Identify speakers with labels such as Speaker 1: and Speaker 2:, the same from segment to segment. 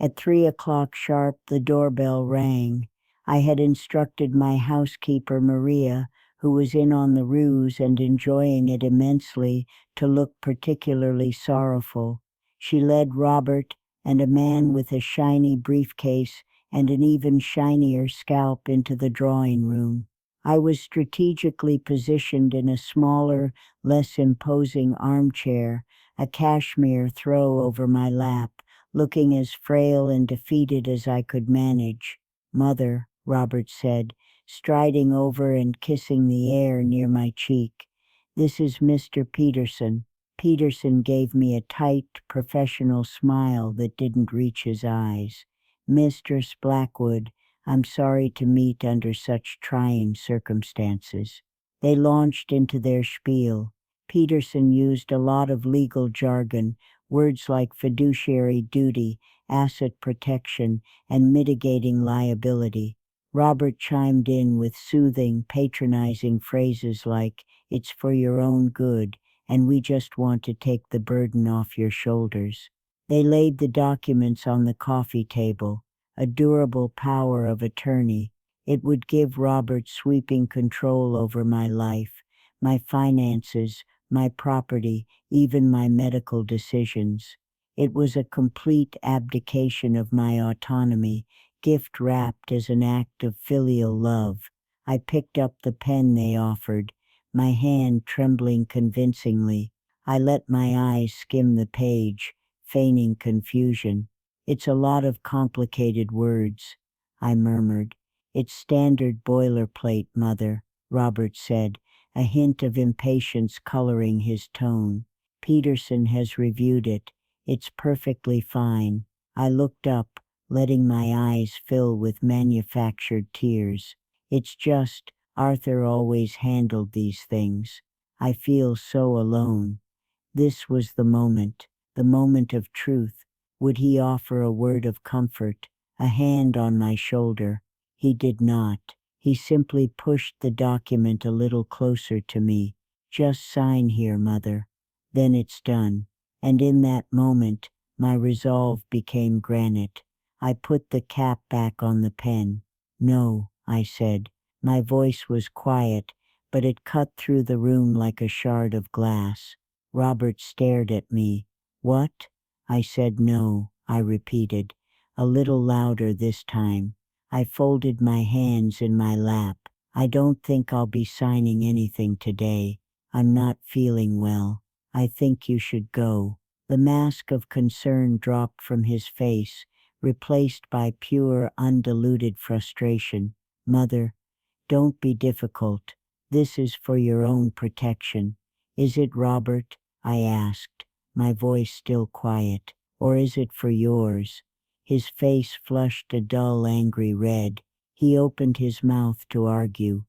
Speaker 1: At 3 o'clock sharp, the doorbell rang. I had instructed my housekeeper, Maria, who was in on the ruse and enjoying it immensely, to look particularly sorrowful. She led Robert and a man with a shiny briefcase and an even shinier scalp into the drawing room. I was strategically positioned in a smaller, less imposing armchair, a cashmere throw over my lap, looking as frail and defeated as I could manage. "Mother," Robert said, striding over and kissing the air near my cheek. "This is Mr. Peterson." Peterson gave me a tight, professional smile that didn't reach his eyes. "Mistress Blackwood, I'm sorry to meet under such trying circumstances." They launched into their spiel. Peterson used a lot of legal jargon, words like fiduciary duty, asset protection, and mitigating liability. Robert chimed in with soothing, patronizing phrases like, "It's for your own good, and we just want to take the burden off your shoulders." They laid the documents on the coffee table, a durable power of attorney. It would give Robert sweeping control over my life, my finances, my property, even my medical decisions. It was a complete abdication of my autonomy, gift-wrapped as an act of filial love. I picked up the pen they offered, my hand trembling convincingly. I let my eyes skim the page, feigning confusion. "It's a lot of complicated words," I murmured. "It's standard boilerplate, Mother," Robert said, a hint of impatience coloring his tone. "Peterson has reviewed it. It's perfectly fine." I looked up, letting my eyes fill with manufactured tears. "It's just, Arthur always handled these things. I feel so alone." This was the moment of truth. Would he offer a word of comfort, a hand on my shoulder? He did not. He simply pushed the document a little closer to me. "Just sign here, Mother. Then it's done." And in that moment, my resolve became granite. I put the cap back on the pen. "No," I said. My voice was quiet, but it cut through the room like a shard of glass. Robert stared at me. "What?" I said. "No," I repeated, a little louder this time. I folded my hands in my lap. "I don't think I'll be signing anything today. I'm not feeling well. I think you should go." The mask of concern dropped from his face, replaced by pure, undiluted frustration. "Mother, don't be difficult. This is for your own protection." "Is it, Robert?" I asked, my voice still quiet. "Or is it for yours?" His face flushed a dull, angry red. He opened his mouth to argue,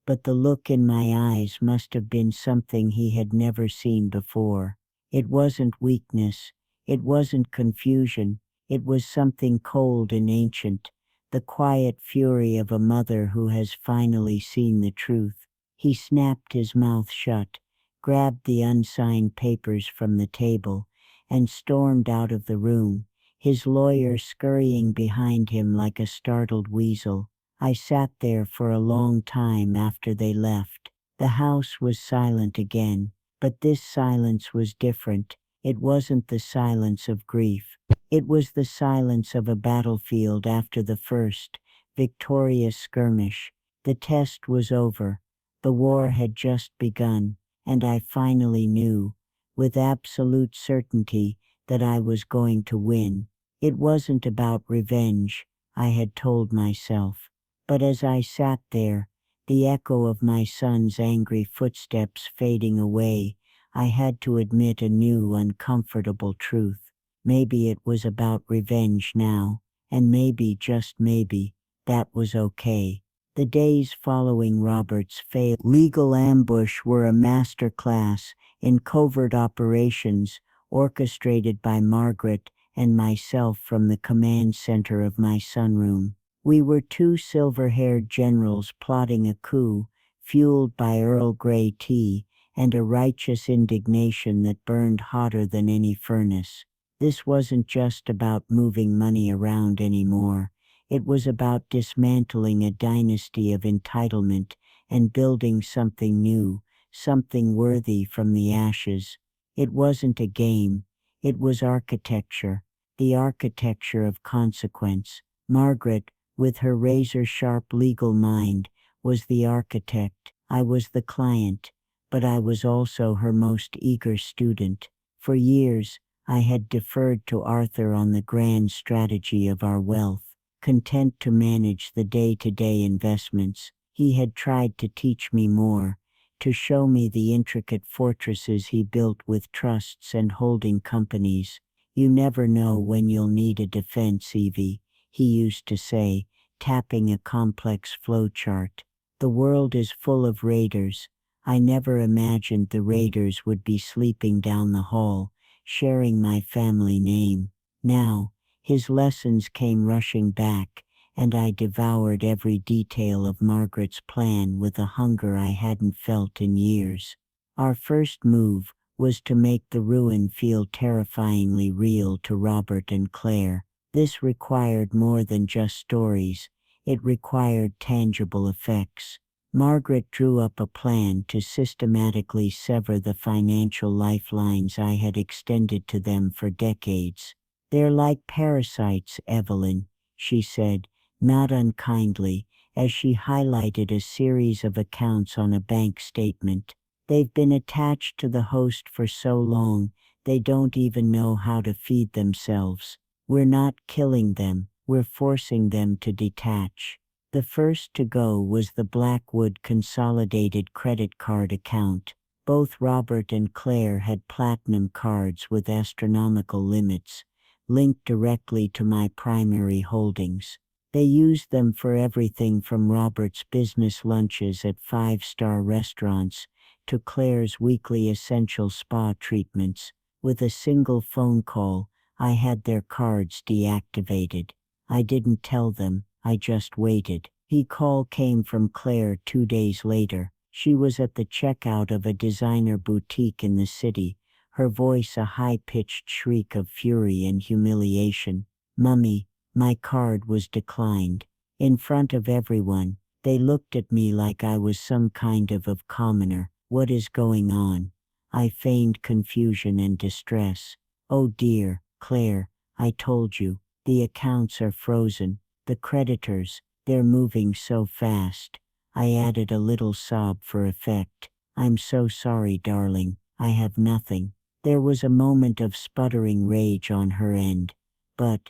Speaker 1: but the look in my eyes must have been something he had never seen before. It wasn't weakness. It wasn't confusion. It was something cold and ancient, the quiet fury of a mother who has finally seen the truth. He snapped his mouth shut, grabbed the unsigned papers from the table, and stormed out of the room, his lawyer scurrying behind him like a startled weasel. I sat there for a long time after they left. The house was silent again, but this silence was different. It wasn't the silence of grief. It was the silence of a battlefield after the first, victorious skirmish. The test was over. The war had just begun, and I finally knew, with absolute certainty, that I was going to win. It wasn't about revenge, I had told myself. But as I sat there, the echo of my son's angry footsteps fading away, I had to admit a new uncomfortable truth. Maybe it was about revenge now, and maybe, just maybe, that was okay. The days following Robert's failed legal ambush were a masterclass in covert operations orchestrated by Margaret and myself from the command center of my sunroom. We were two silver-haired generals plotting a coup, fueled by Earl Grey tea and a righteous indignation that burned hotter than any furnace. This wasn't just about moving money around anymore. It was about dismantling a dynasty of entitlement and building something new, something worthy from the ashes. It wasn't a game, it was architecture, the architecture of consequence. Margaret, with her razor-sharp legal mind, was the architect. I was the client, but I was also her most eager student. For years, I had deferred to Arthur on the grand strategy of our wealth, content to manage the day-to-day investments. He had tried to teach me more, to show me the intricate fortresses he built with trusts and holding companies. You never know when you'll need a defense, Evie, he used to say, tapping a complex flowchart. The world is full of raiders. I never imagined the raiders would be sleeping down the hall, sharing my family name. Now, his lessons came rushing back, and I devoured every detail of Margaret's plan with a hunger I hadn't felt in years. Our first move was to make the ruin feel terrifyingly real to Robert and Claire. This required more than just stories, it required tangible effects. Margaret drew up a plan to systematically sever the financial lifelines I had extended to them for decades. "They're like parasites, Evelyn," she said, not unkindly, as she highlighted a series of accounts on a bank statement. "They've been attached to the host for so long, they don't even know how to feed themselves. We're not killing them, we're forcing them to detach." The first to go was the Blackwood Consolidated credit card account. Both Robert and Claire had platinum cards with astronomical limits, linked directly to my primary holdings. They used them for everything from Robert's business lunches at five-star restaurants to Claire's weekly essential spa treatments. With a single phone call, I had their cards deactivated. I didn't tell them, I just waited. The call came from Claire 2 days later. She was at the checkout of a designer boutique in the city, her voice a high-pitched shriek of fury and humiliation. "Mummy, my card was declined." In front of everyone, they looked at me like I was some kind of commoner. "What is going on?" I feigned confusion and distress. "Oh dear, Claire, I told you, the accounts are frozen. The creditors, they're moving so fast." I added a little sob for effect. "I'm so sorry, darling, I have nothing." There was a moment of sputtering rage on her end. But,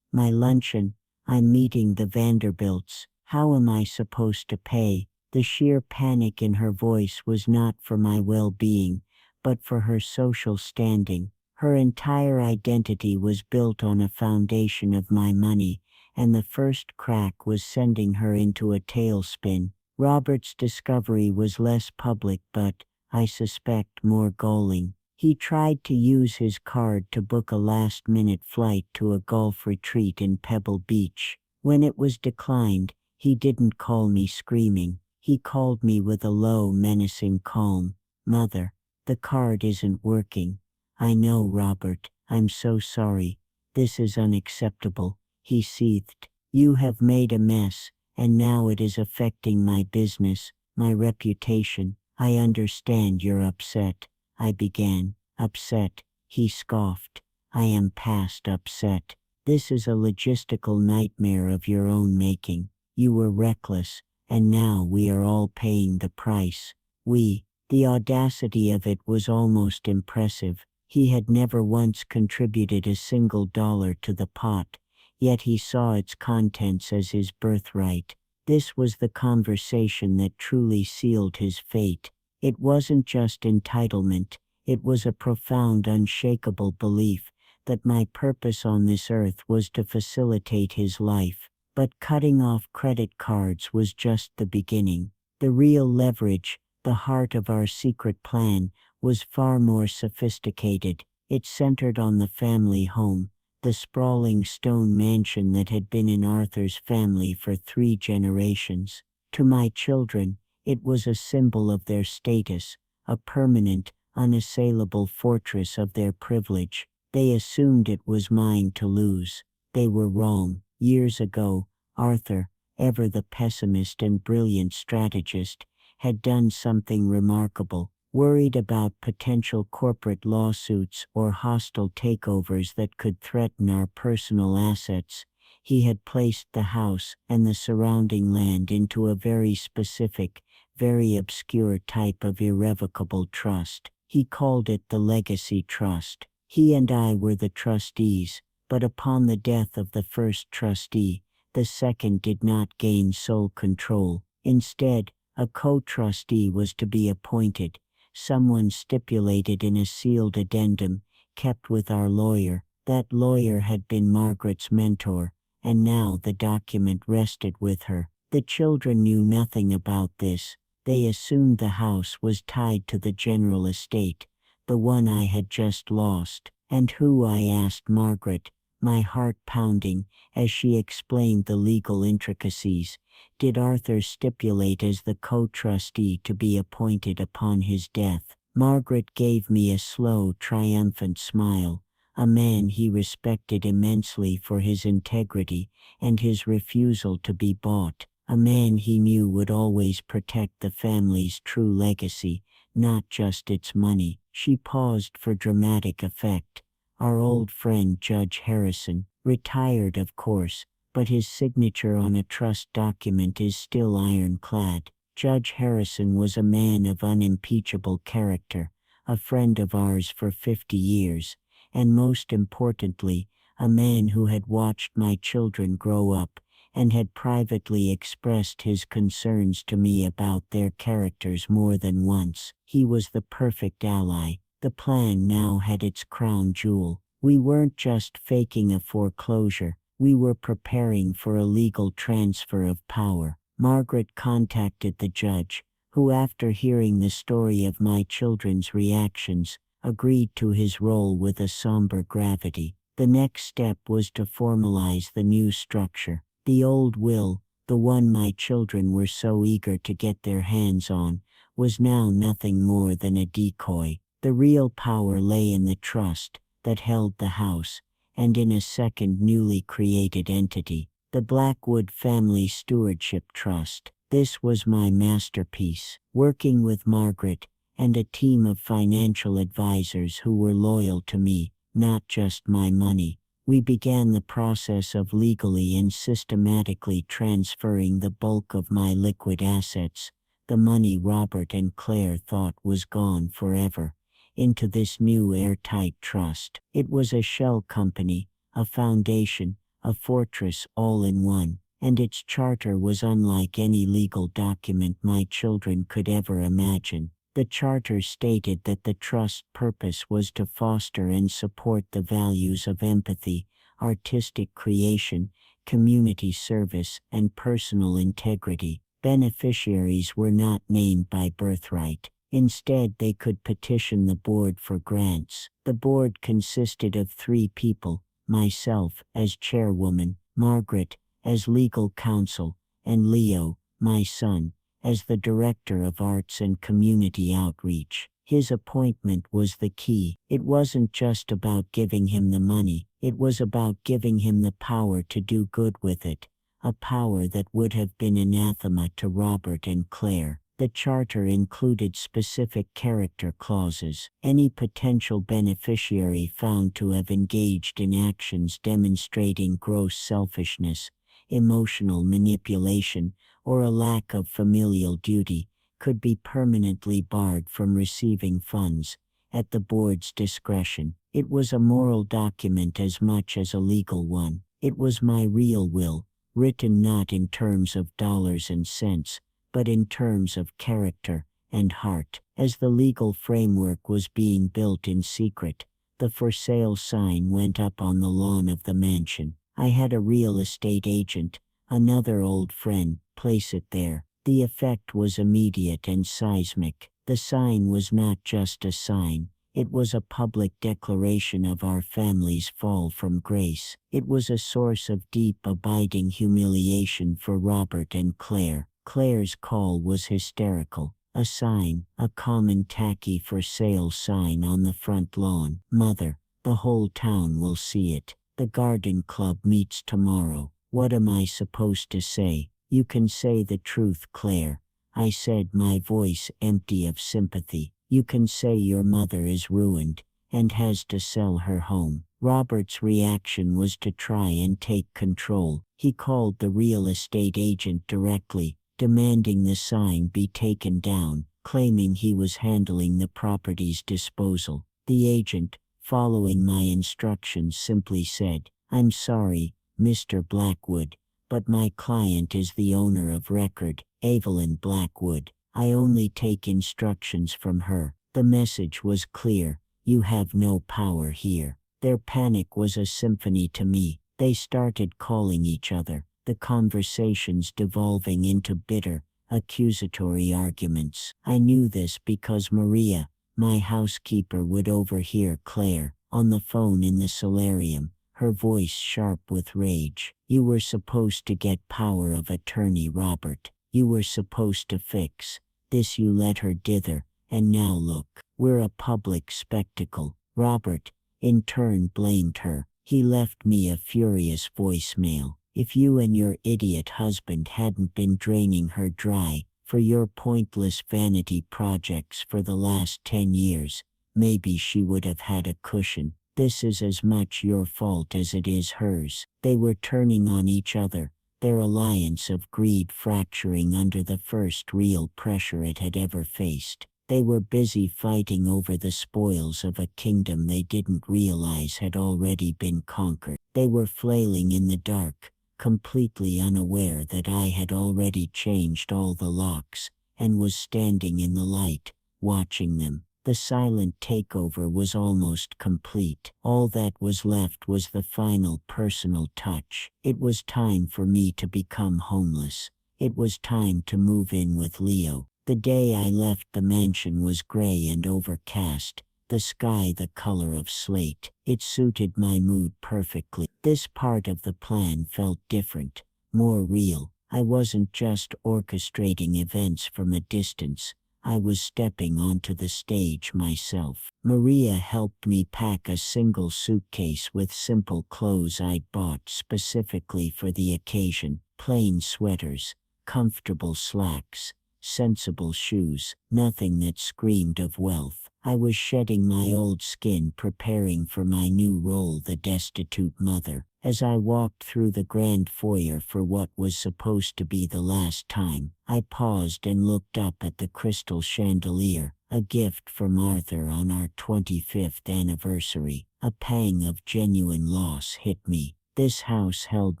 Speaker 1: my luncheon, I'm meeting the Vanderbilts. How am I supposed to pay?" The sheer panic in her voice was not for my well-being, but for her social standing. Her entire identity was built on a foundation of my money, and the first crack was sending her into a tailspin. Robert's discovery was less public but, I suspect, more galling. He tried to use his card to book a last-minute flight to a golf retreat in Pebble Beach. When it was declined, he didn't call me screaming. He called me with a low, menacing calm. "Mother, the card isn't working." "I know, Robert, I'm so sorry. This is unacceptable," he seethed. "You have made a mess, and now it is affecting my business, my reputation." "I understand you're upset," I began. "Upset," he scoffed. "I am past upset. This is a logistical nightmare of your own making. You were reckless, and now we are all paying the price." The audacity of it was almost impressive. He had never once contributed a single dollar to the pot, yet he saw its contents as his birthright. This was the conversation that truly sealed his fate. It wasn't just entitlement, it was a profound, unshakable belief that my purpose on this earth was to facilitate his life. But cutting off credit cards was just the beginning. The real leverage, the heart of our secret plan, was far more sophisticated. It centered on the family home, the sprawling stone mansion that had been in Arthur's family for 3 generations. To my children, it was a symbol of their status, a permanent, unassailable fortress of their privilege. They assumed it was mine to lose. They were wrong. Years ago, Arthur, ever the pessimist and brilliant strategist, had done something remarkable. Worried about potential corporate lawsuits or hostile takeovers that could threaten our personal assets, he had placed the house and the surrounding land into a very specific, very obscure type of irrevocable trust. He called it the Legacy Trust. He and I were the trustees, but upon the death of the first trustee, the second did not gain sole control. Instead, a co-trustee was to be appointed. Someone stipulated in a sealed addendum, kept with our lawyer. That lawyer had been Margaret's mentor, and now the document rested with her. The children knew nothing about this. They assumed the house was tied to the general estate, the one I had just lost. And who? I asked Margaret, my heart pounding, as she explained the legal intricacies. Did Arthur stipulate as the co-trustee to be appointed upon his death? Margaret gave me a slow, triumphant smile. A man he respected immensely for his integrity and his refusal to be bought. A man he knew would always protect the family's true legacy, not just its money. She paused for dramatic effect. Our old friend Judge Harrison, retired of course, but his signature on a trust document is still ironclad. Judge Harrison was a man of unimpeachable character, a friend of ours for 50 years, and most importantly, a man who had watched my children grow up and had privately expressed his concerns to me about their characters more than once. He was the perfect ally. The plan now had its crown jewel. We weren't just faking a foreclosure. We were preparing for a legal transfer of power. Margaret contacted the judge, who after hearing the story of my children's reactions, agreed to his role with a somber gravity. The next step was to formalize the new structure. The old will, the one my children were so eager to get their hands on, was now nothing more than a decoy. The real power lay in the trust that held the house, and in a second newly created entity, the Blackwood Family Stewardship Trust. This was my masterpiece. Working with Margaret and a team of financial advisors who were loyal to me, not just my money, we began the process of legally and systematically transferring the bulk of my liquid assets, the money Robert and Claire thought was gone forever, into this new airtight trust. It was a shell company, a foundation, a fortress all in one, and its charter was unlike any legal document my children could ever imagine. The charter stated that the trust's purpose was to foster and support the values of empathy, artistic creation, community service, and personal integrity. Beneficiaries were not named by birthright. Instead, they could petition the board for grants. The board consisted of 3 people, myself as chairwoman, Margaret as legal counsel, and Leo, my son, as the Director of Arts and Community Outreach. His appointment was the key. It wasn't just about giving him the money, it was about giving him the power to do good with it, a power that would have been anathema to Robert and Claire. The charter included specific character clauses. Any potential beneficiary found to have engaged in actions demonstrating gross selfishness, emotional manipulation, or a lack of familial duty, could be permanently barred from receiving funds, at the board's discretion. It was a moral document as much as a legal one. It was my real will, written not in terms of dollars and cents, but in terms of character and heart. As the legal framework was being built in secret, the for sale sign went up on the lawn of the mansion. I had a real estate agent, another old friend, place it there. The effect was immediate and seismic. The sign was not just a sign, it was a public declaration of our family's fall from grace. It was a source of deep, abiding humiliation for Robert and Claire. Claire's call was hysterical. A sign, a common tacky for sale sign on the front lawn. Mother, The whole town will see it. The garden club meets tomorrow. What am I supposed to say? You can say the truth, Claire, I said, my voice empty of sympathy. You can say your mother is ruined and has to sell her home. Robert's reaction was to try and take control. He called the real estate agent directly, demanding the sign be taken down, claiming he was handling the property's disposal. The agent, following my instructions, simply said, "I'm sorry, Mr. Blackwood, but my client is the owner of record, Evelyn Blackwood. I only take instructions from her." The message was clear: you have no power here. Their panic was a symphony to me. They started calling each other, the conversations devolving into bitter, accusatory arguments. I knew this because Maria, my housekeeper, would overhear Claire, on the phone in the solarium, her voice sharp with rage. "You were supposed to get power of attorney, Robert. You were supposed to fix this. You let her dither, and now look, we're a public spectacle." Robert, in turn, blamed her. He left me a furious voicemail. "If you and your idiot husband hadn't been draining her dry for your pointless vanity projects for the last 10 years, maybe she would have had a cushion. This is as much your fault as it is hers." They were turning on each other, their alliance of greed fracturing under the first real pressure it had ever faced. They were busy fighting over the spoils of a kingdom they didn't realize had already been conquered. They were flailing in the dark, completely unaware that I had already changed all the locks, and was standing in the light, watching them. The silent takeover was almost complete. All that was left was the final personal touch. It was time for me to become homeless. It was time to move in with Leo. The day I left, the mansion was gray and overcast, the sky the color of slate. It suited my mood perfectly. This part of the plan felt different, more real. I wasn't just orchestrating events from a distance. I was stepping onto the stage myself. Maria helped me pack a single suitcase with simple clothes I'd bought specifically for the occasion: plain sweaters, comfortable slacks, sensible shoes, nothing that screamed of wealth. I was shedding my old skin, preparing for my new role, the destitute mother. As I walked through the grand foyer for what was supposed to be the last time, I paused and looked up at the crystal chandelier, a gift from Arthur on our 25th anniversary. A pang of genuine loss hit me. This house held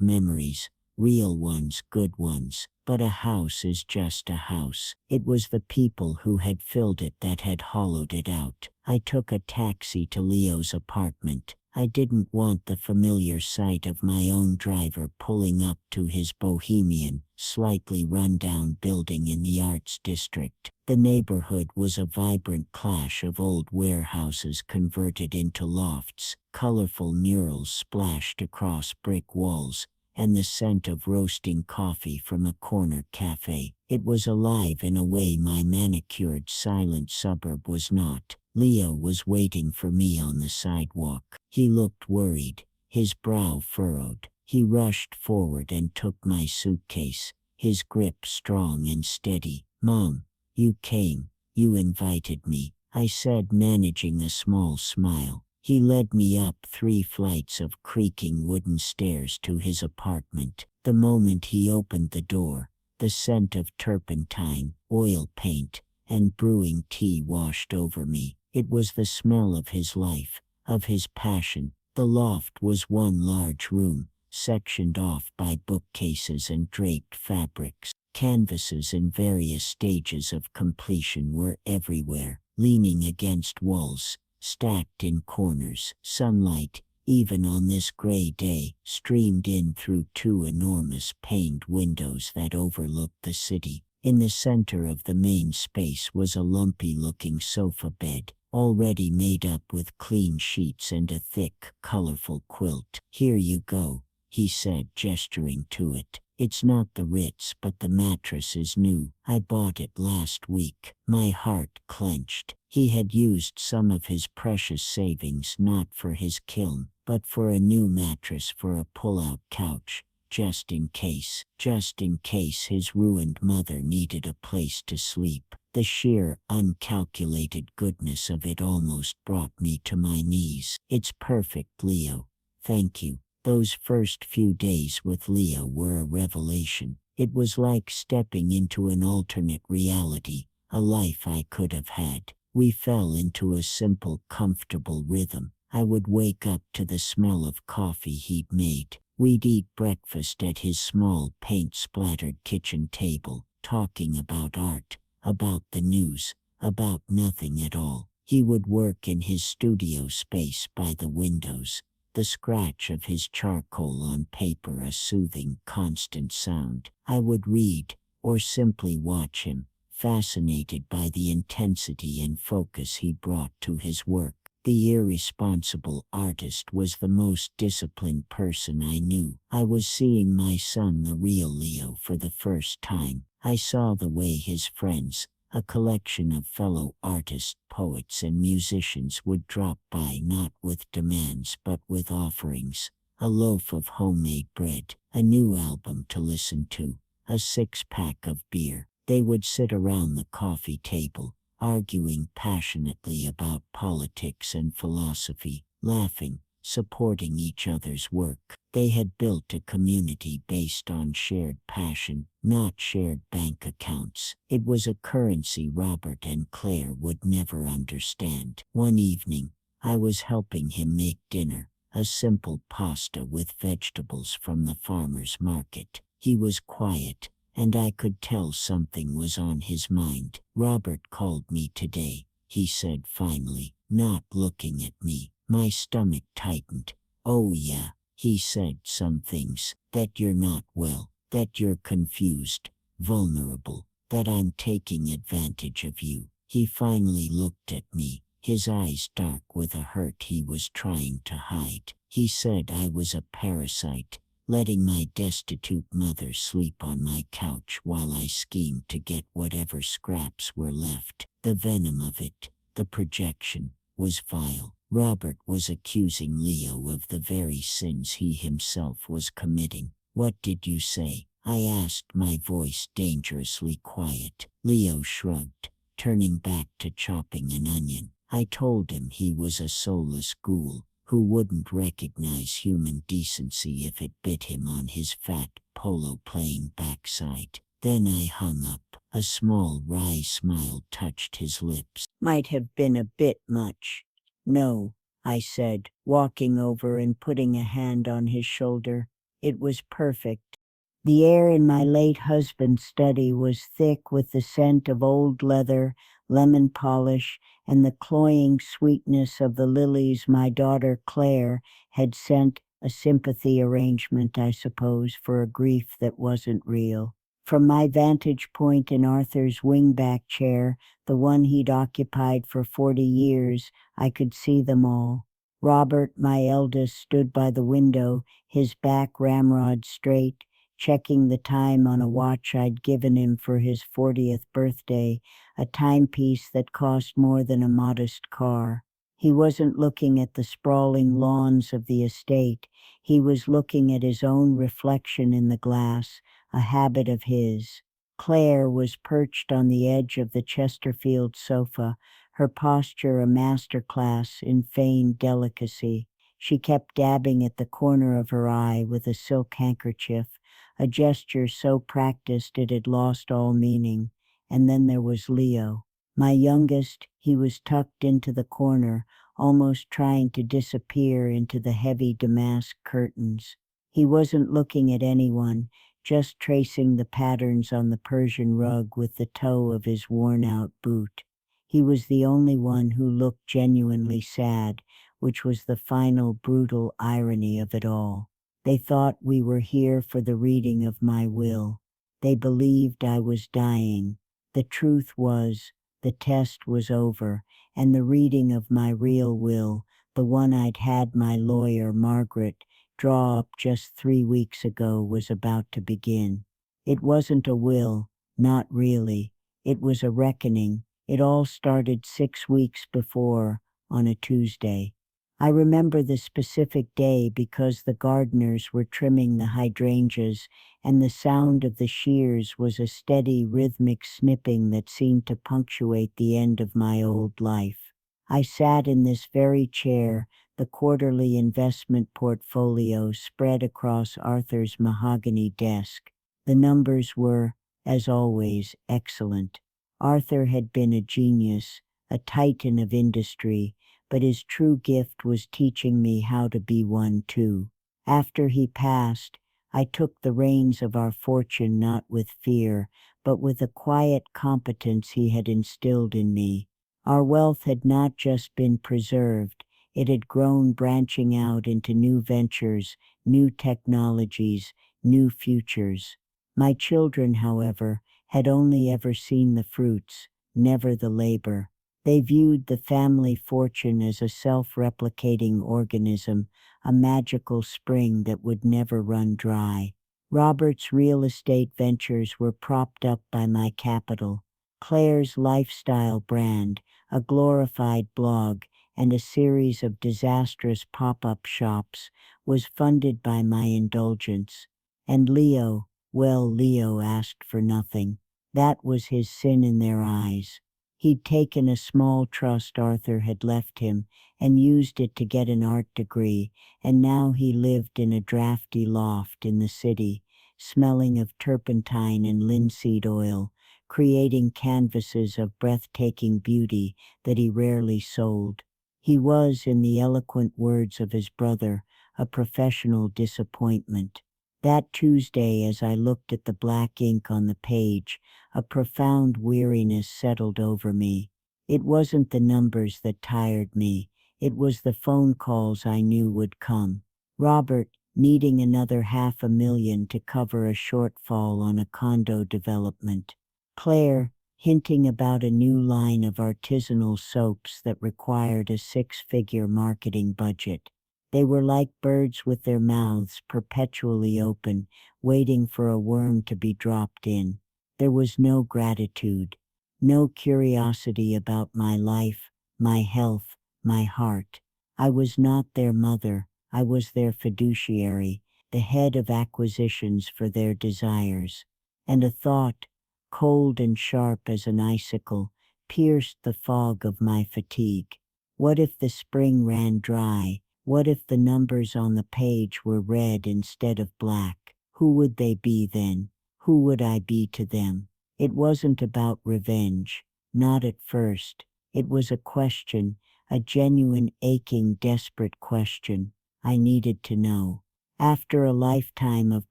Speaker 1: memories, real ones, good ones. But a house is just a house. It was the people who had filled it that had hollowed it out. I took a taxi to Leo's apartment. I didn't want the familiar sight of my own driver pulling up to his bohemian, slightly run-down building in the Arts District. The neighborhood was a vibrant clash of old warehouses converted into lofts, colorful murals splashed across brick walls, and the scent of roasting coffee from a corner cafe. It was alive in a way my manicured, silent suburb was not. Leo was waiting for me on the sidewalk. He looked worried, his brow furrowed. He rushed forward and took my suitcase, his grip strong and steady. "Mom, you came. You invited me," I said, managing a small smile. He led me up 3 flights of creaking wooden stairs to his apartment. The moment he opened the door, the scent of turpentine, oil paint, and brewing tea washed over me. It was the smell of his life, of his passion. The loft was one large room, sectioned off by bookcases and draped fabrics. Canvases in various stages of completion were everywhere, leaning against walls, stacked in corners. Sunlight, even on this gray day, streamed in through 2 enormous paned windows that overlooked the city. In the center of the main space was a lumpy-looking sofa bed, already made up with clean sheets and a thick, colorful quilt. "Here you go," he said, gesturing to it.
Speaker 2: It's not the Ritz, but the mattress is new. I bought it last week. My heart clenched. He had used some of his precious savings not for his kiln, but for a new mattress for a pull-out couch. Just in case his ruined mother needed a place to sleep. The sheer, uncalculated goodness of it almost brought me to my knees. It's perfect, Leo. Thank you. Those first few days with Leo were a revelation. It was like stepping into an alternate reality, a life I could have had. We fell into a simple, comfortable rhythm. I would wake up to the smell of coffee he'd made. We'd eat breakfast at his small, paint-splattered kitchen table, talking about art, about the news, about nothing at all. He would work in his studio space by the windows, the scratch of his charcoal on paper a soothing, constant sound. I would read, or simply watch him, fascinated by the intensity and focus he brought to his work. The irresponsible artist was the most disciplined person I knew. I was seeing my son, the real Leo, for the first time. I saw the way his friends, a collection of fellow artists, poets, and musicians, would drop by not with demands but with offerings. A loaf of homemade bread, a new album to listen to, a six-pack of beer. They would sit around the coffee table, arguing passionately about politics and philosophy, laughing, supporting each other's work. They had built a community based on shared passion, not shared bank accounts. It was a currency Robert and Claire would never understand. One evening, I was helping him make dinner, a simple pasta with vegetables from the farmer's market. He was quiet, and I could tell something was on his mind. "Robert called me today," he said finally, not looking at me. My stomach tightened. "Oh yeah," he said, "some things. That you're not well, that you're confused, vulnerable, that I'm taking advantage of you." He finally looked at me, his eyes dark with a hurt he was trying to hide. He said I was a parasite, letting my destitute mother sleep on my couch while I schemed to get whatever scraps were left. The venom of it, the projection, was vile. Robert was accusing Leo of the very sins he himself was committing. "What did you say?" I asked, my voice dangerously quiet. Leo shrugged, turning back to chopping an onion. "I told him he was a soulless ghoul, who wouldn't recognize human decency if it bit him on his fat, polo-playing backside." Then I hung up. A small wry smile touched his lips.
Speaker 1: "Might have been a bit much." "No," I said, walking over and putting a hand on his shoulder. "It was perfect." The air in my late husband's study was thick with the scent of old leather, lemon polish, and the cloying sweetness of the lilies my daughter Claire had sent, a sympathy arrangement, I suppose, for a grief that wasn't real. From my vantage point in Arthur's wingback chair, the one he'd occupied for 40 years, I could see them all. Robert, my eldest, stood by the window, his back ramrod straight, checking the time on a watch I'd given him for his 40th birthday, a timepiece that cost more than a modest car. He wasn't looking at the sprawling lawns of the estate. He was looking at his own reflection in the glass, a habit of his. Claire was perched on the edge of the Chesterfield sofa, her posture a masterclass in feigned delicacy. She kept dabbing at the corner of her eye with a silk handkerchief, a gesture so practiced it had lost all meaning. And then there was Leo. My youngest, he was tucked into the corner, almost trying to disappear into the heavy damask curtains. He wasn't looking at anyone, just tracing the patterns on the Persian rug with the toe of his worn-out boot. He was the only one who looked genuinely sad, which was the final brutal irony of it all. They thought we were here for the reading of my will. They believed I was dying. The truth was, the test was over, and the reading of my real will, the one I'd had my lawyer, Margaret, draw up just 3 weeks ago was about to begin. It wasn't a will, not really. It was a reckoning. It all started 6 weeks before, on a Tuesday. I remember the specific day because the gardeners were trimming the hydrangeas, and the sound of the shears was a steady rhythmic snipping that seemed to punctuate the end of my old life. I sat in this very chair, the quarterly investment portfolio spread across Arthur's mahogany desk. The numbers were, as always, excellent. Arthur had been a genius, a titan of industry, but his true gift was teaching me how to be one too. After he passed, I took the reins of our fortune not with fear, but with a quiet competence he had instilled in me. Our wealth had not just been preserved, it had grown, branching out into new ventures, new technologies, new futures. My children, however, had only ever seen the fruits, never the labor. They viewed the family fortune as a self-replicating organism, a magical spring that would never run dry. Robert's real estate ventures were propped up by my capital. Claire's lifestyle brand, a glorified blog, and a series of disastrous pop-up shops, was funded by my indulgence. And Leo, well, Leo asked for nothing. That was his sin in their eyes. He'd taken a small trust Arthur had left him and used it to get an art degree, and now he lived in a drafty loft in the city, smelling of turpentine and linseed oil, creating canvases of breathtaking beauty that he rarely sold. He was, in the eloquent words of his brother, a professional disappointment. That Tuesday, as I looked at the black ink on the page, a profound weariness settled over me. It wasn't the numbers that tired me, it was the phone calls I knew would come. Robert, needing another $500,000 to cover a shortfall on a condo development. Claire, hinting about a new line of artisanal soaps that required a six-figure marketing budget. They were like birds with their mouths perpetually open, waiting for a worm to be dropped in. There was no gratitude, no curiosity about my life, my health, my heart. I was not their mother, I was their fiduciary, the head of acquisitions for their desires. And a thought, cold and sharp as an icicle, pierced the fog of my fatigue. What if the spring ran dry? What if the numbers on the page were red instead of black? Who would they be then? Who would I be to them? It wasn't about revenge, not at first. It was a question, a genuine, aching, desperate question. I needed to know. After a lifetime of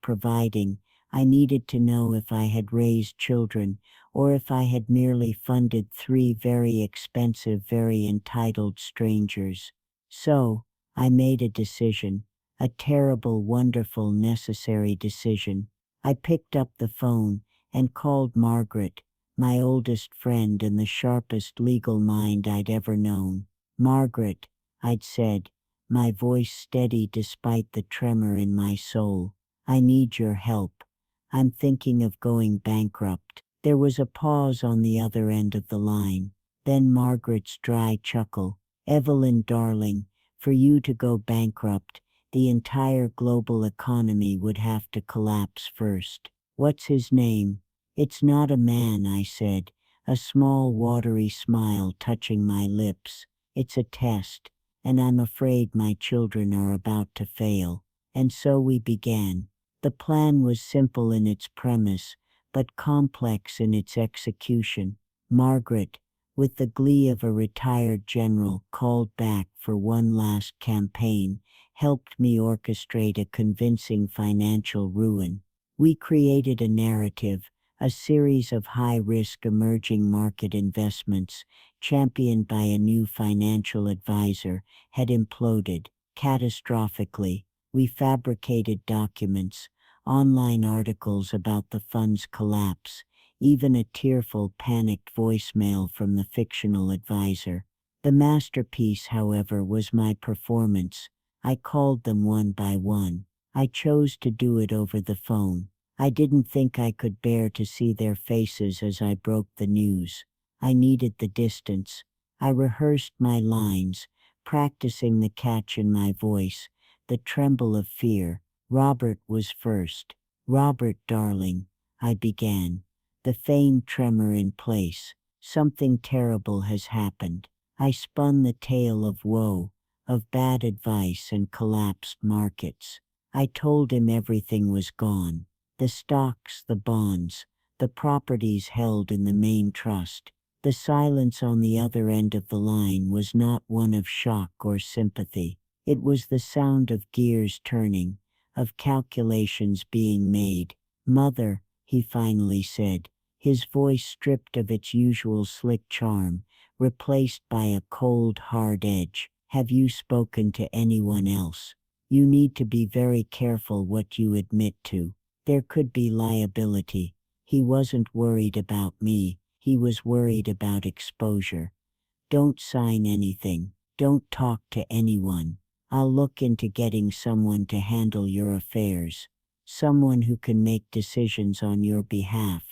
Speaker 1: providing, I needed to know if I had raised children, or if I had merely funded 3 very expensive, very entitled strangers. So, I made a decision, a terrible, wonderful, necessary decision. I picked up the phone and called Margaret, my oldest friend and the sharpest legal mind I'd ever known. Margaret, I'd said, my voice steady despite the tremor in my soul. I need your help. I'm thinking of going bankrupt. There was a pause on the other end of the line. Then Margaret's dry chuckle. Evelyn, darling, for you to go bankrupt, the entire global economy would have to collapse first. What's his name? It's not a man, I said, a small watery smile touching my lips. It's a test, and I'm afraid my children are about to fail. And so we began. The plan was simple in its premise, but complex in its execution. Margaret, with the glee of a retired general called back for one last campaign, helped me orchestrate a convincing financial ruin. We created a narrative, a series of high-risk emerging market investments, championed by a new financial advisor, had imploded catastrophically. We fabricated documents, online articles about the fund's collapse, even a tearful, panicked voicemail from the fictional advisor. The masterpiece, however, was my performance.
Speaker 2: I called them one by one. I chose to do it over the phone. I didn't think I could bear to see their faces as I broke the news. I needed the distance. I rehearsed my lines, practicing the catch in my voice, the tremble of fear. Robert was first. Robert, darling, I began, the feigned tremor in place. Something terrible has happened. I spun the tale of woe, of bad advice and collapsed markets. I told him everything was gone. The stocks, the bonds, the properties held in the main trust. The silence on the other end of the line was not one of shock or sympathy. It was the sound of gears turning, of calculations being made. Mother, he finally said, his voice stripped of its usual slick charm, replaced by a cold, hard edge. Have you spoken to anyone else? You need to be very careful what you admit to. There could be liability. He wasn't worried about me, he was worried about exposure. Don't sign anything. Don't talk to anyone. I'll look into getting someone to handle your affairs. Someone who can make decisions on your behalf.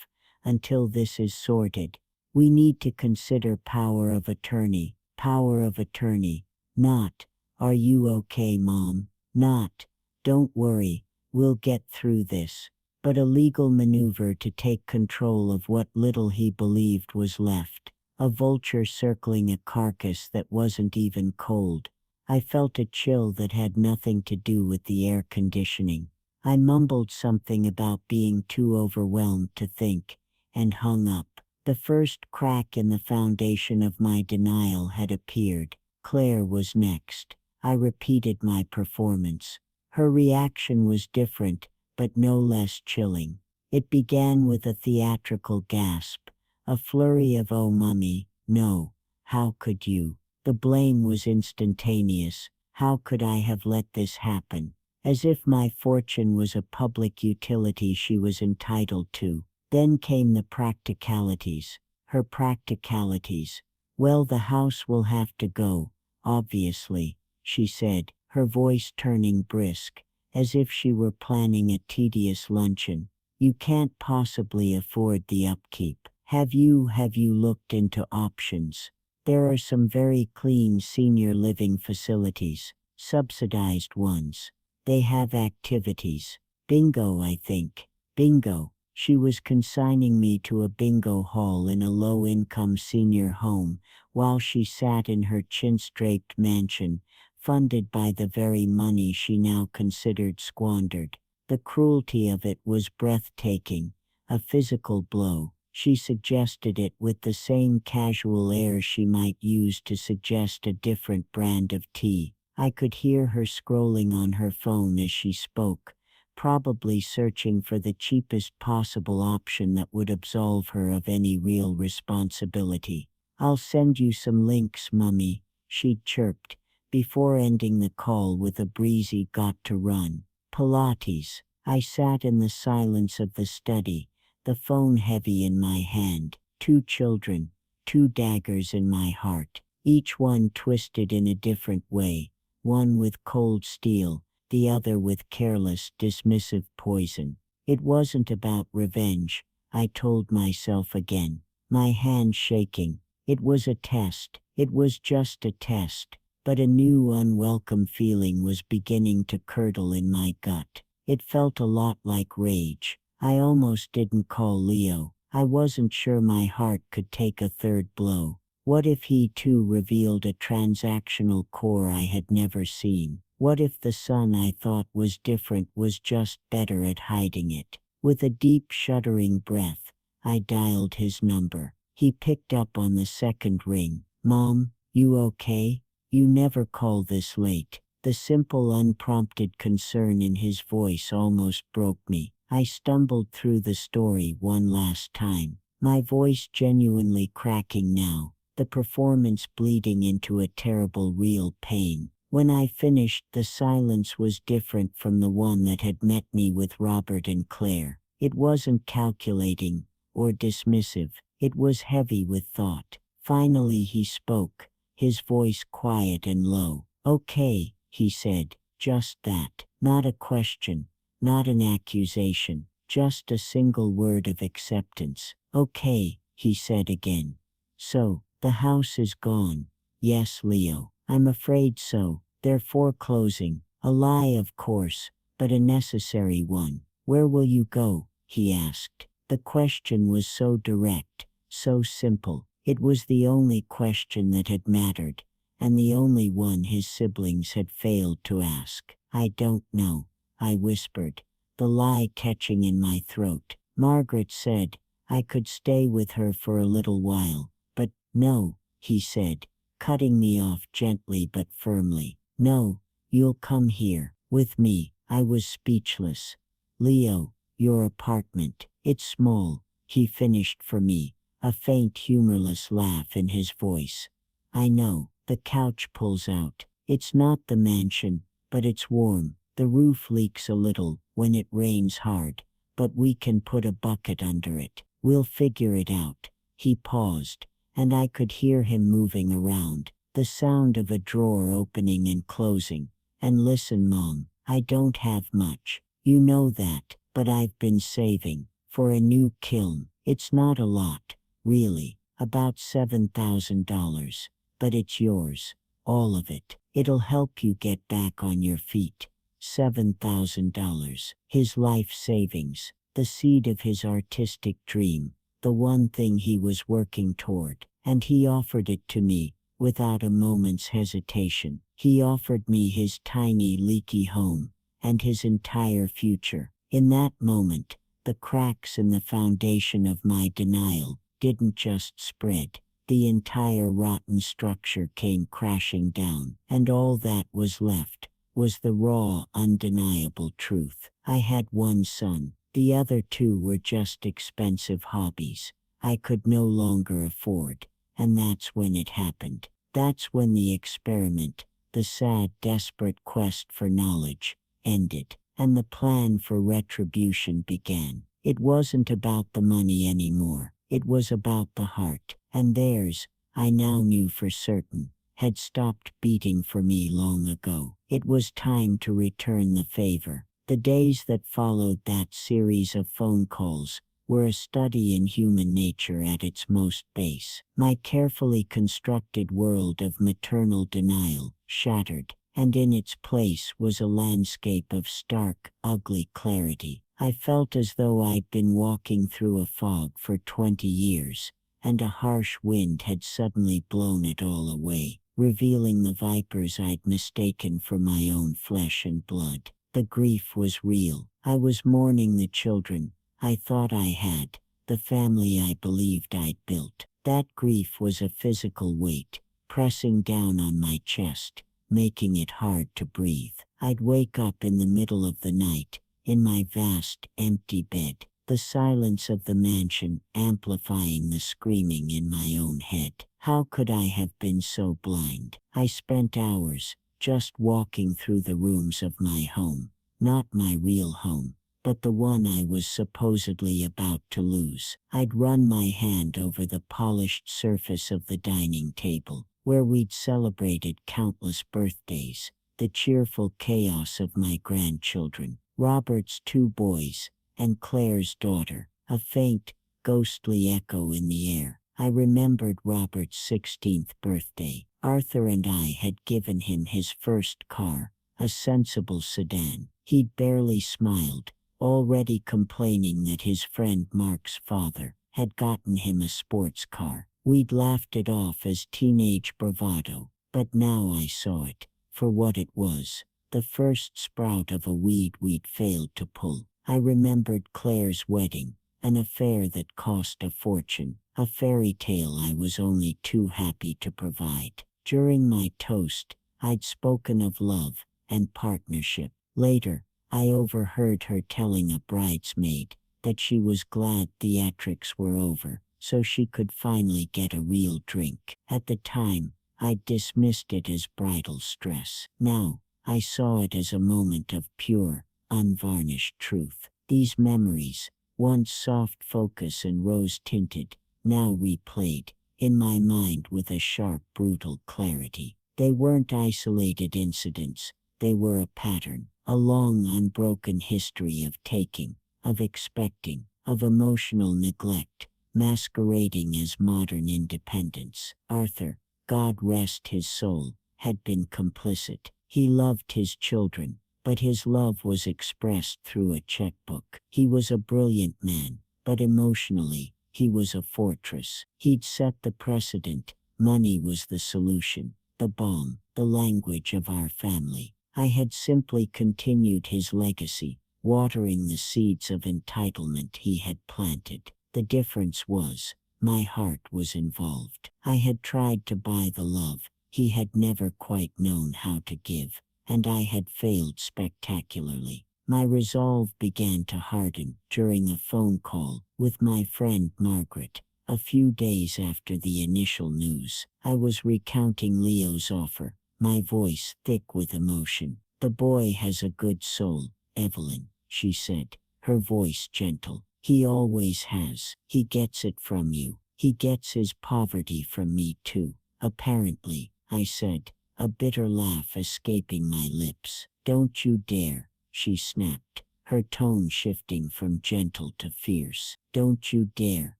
Speaker 2: Until this is sorted, we need to consider power of attorney. Power of attorney. Not, are you okay, Mom? Not, don't worry, we'll get through this. But a legal maneuver to take control of what little he believed was left. A vulture circling a carcass that wasn't even cold. I felt a chill that had nothing to do with the air conditioning. I mumbled something about being too overwhelmed to think, and hung up. The first crack in the foundation of my denial had appeared. Claire was next. I repeated my performance. Her reaction was different, but no less chilling. It began with a theatrical gasp. A flurry of "oh mummy, no, how could you?" The blame was instantaneous. How could I have let this happen? As if my fortune was a public utility she was entitled to. Then came the practicalities. Her practicalities. Well, the house will have to go, obviously, she said, her voice turning brisk, as if she were planning a tedious luncheon. You can't possibly afford the upkeep. Have you looked into options? There are some very clean senior living facilities, subsidized ones. They have activities. Bingo, I think. Bingo. She was consigning me to a bingo hall in a low-income senior home, while she sat in her chintz-draped mansion, funded by the very money she now considered squandered. The cruelty of it was breathtaking, a physical blow. She suggested it with the same casual air she might use to suggest a different brand of tea. I could hear her scrolling on her phone as she spoke, probably searching for the cheapest possible option that would absolve her of any real responsibility. I'll send you some links, Mummy, she'd chirped, before ending the call with a breezy "got to run." Pilates. I sat in the silence of the study, the phone heavy in my hand. 2 children, 2 daggers in my heart, each one twisted in a different way, one with cold steel, the other with careless, dismissive poison. It wasn't about revenge, I told myself again, my hand shaking. It was a test. It was just a test. But a new unwelcome feeling was beginning to curdle in my gut. It felt a lot like rage. I almost didn't call Leo. I wasn't sure my heart could take a third blow. What if he too revealed a transactional core I had never seen? What if the son I thought was different was just better at hiding it? With a deep shuddering breath, I dialed his number. He picked up on the second ring. Mom, you okay? You never call this late. The simple unprompted concern in his voice almost broke me. I stumbled through the story one last time, my voice genuinely cracking now, the performance bleeding into a terrible real pain. When I finished, the silence was different from the one that had met me with Robert and Claire. It wasn't calculating or dismissive. It was heavy with thought. Finally he spoke, his voice quiet and low. Okay, he said, just that. Not a question, not an accusation, just a single word of acceptance. Okay, he said again. So, the house is gone. Yes, Leo. I'm afraid so. They're foreclosing. A lie, of course, but a necessary one. Where will you go? He asked. The question was so direct, so simple. It was the only question that had mattered, and the only one his siblings had failed to ask. I don't know, I whispered, the lie catching in my throat. Margaret said I could stay with her for a little while, but no, he said, cutting me off gently but firmly. No, you'll come here, with me. I was speechless. Leo, your apartment, it's small, he finished for me, a faint humorless laugh in his voice. I know, the couch pulls out. It's not the mansion, but it's warm. The roof leaks a little when it rains hard, but we can put a bucket under it. We'll figure it out. He paused, and I could hear him moving around, the sound of a drawer opening and closing. And listen, Mom, I don't have much. You know that, but I've been saving for a new kiln. It's not a lot, really, about $7,000, but it's yours, all of it. It'll help you get back on your feet. $7,000, his life savings, the seed of his artistic dream, the one thing he was working toward, and he offered it to me, without a moment's hesitation. He offered me his tiny leaky home, and his entire future. In that moment, the cracks in the foundation of my denial didn't just spread. The entire rotten structure came crashing down, and all that was left was the raw, undeniable truth. I had one son. The other two were just expensive hobbies I could no longer afford, and that's when it happened. That's when the experiment, the sad, desperate quest for knowledge, ended, and the plan for retribution began. It wasn't about the money anymore. It was about the heart, and theirs, I now knew for certain, had stopped beating for me long ago. It was time to return the favor. The days that followed that series of phone calls were a study in human nature at its most base. My carefully constructed world of maternal denial shattered, and in its place was a landscape of stark, ugly clarity. I felt as though I'd been walking through a fog for 20 years, and a harsh wind had suddenly blown it all away, revealing the vipers I'd mistaken for my own flesh and blood. The grief was real. I was mourning the children I thought I had, the family I believed I'd built. That grief was a physical weight, pressing down on my chest, making it hard to breathe. I'd wake up in the middle of the night, in my vast, empty bed, the silence of the mansion amplifying the screaming in my own head. How could I have been so blind? I spent hours just walking through the rooms of my home, not my real home, but the one I was supposedly about to lose. I'd run my hand over the polished surface of the dining table, where we'd celebrated countless birthdays, the cheerful chaos of my grandchildren, Robert's 2 boys, and Claire's daughter, a faint, ghostly echo in the air. I remembered Robert's 16th birthday. Arthur and I had given him his first car, a sensible sedan. He'd barely smiled, already complaining that his friend Mark's father had gotten him a sports car. We'd laughed it off as teenage bravado, but now I saw it for what it was, the first sprout of a weed we'd failed to pull. I remembered Claire's wedding, an affair that cost a fortune, a fairy tale I was only too happy to provide. During my toast, I'd spoken of love and partnership. Later, I overheard her telling a bridesmaid that she was glad theatrics were over, so she could finally get a real drink. At the time, I dismissed it as bridal stress. Now, I saw it as a moment of pure, unvarnished truth. These memories, once soft focus and rose-tinted, now replayed in my mind with a sharp, brutal clarity. They weren't isolated incidents. They were a pattern, a long unbroken history of taking, of expecting, of emotional neglect, masquerading as modern independence. Arthur, God rest his soul, had been complicit. He loved his children, but his love was expressed through a checkbook. He was a brilliant man, but emotionally, he was a fortress. He'd set the precedent. Money was the solution, the balm, the language of our family. I had simply continued his legacy, watering the seeds of entitlement he had planted. The difference was, my heart was involved. I had tried to buy the love he had never quite known how to give, and I had failed spectacularly. My resolve began to harden during a phone call with my friend Margaret. A few days after the initial news, I was recounting Leo's offer, my voice thick with emotion. "The boy has a good soul, Evelyn," she said, her voice gentle. "He always has. He gets it from you. He gets his poverty from me too." "Apparently," I said, a bitter laugh escaping my lips. "Don't you dare," she snapped, her tone shifting from gentle to fierce. "Don't you dare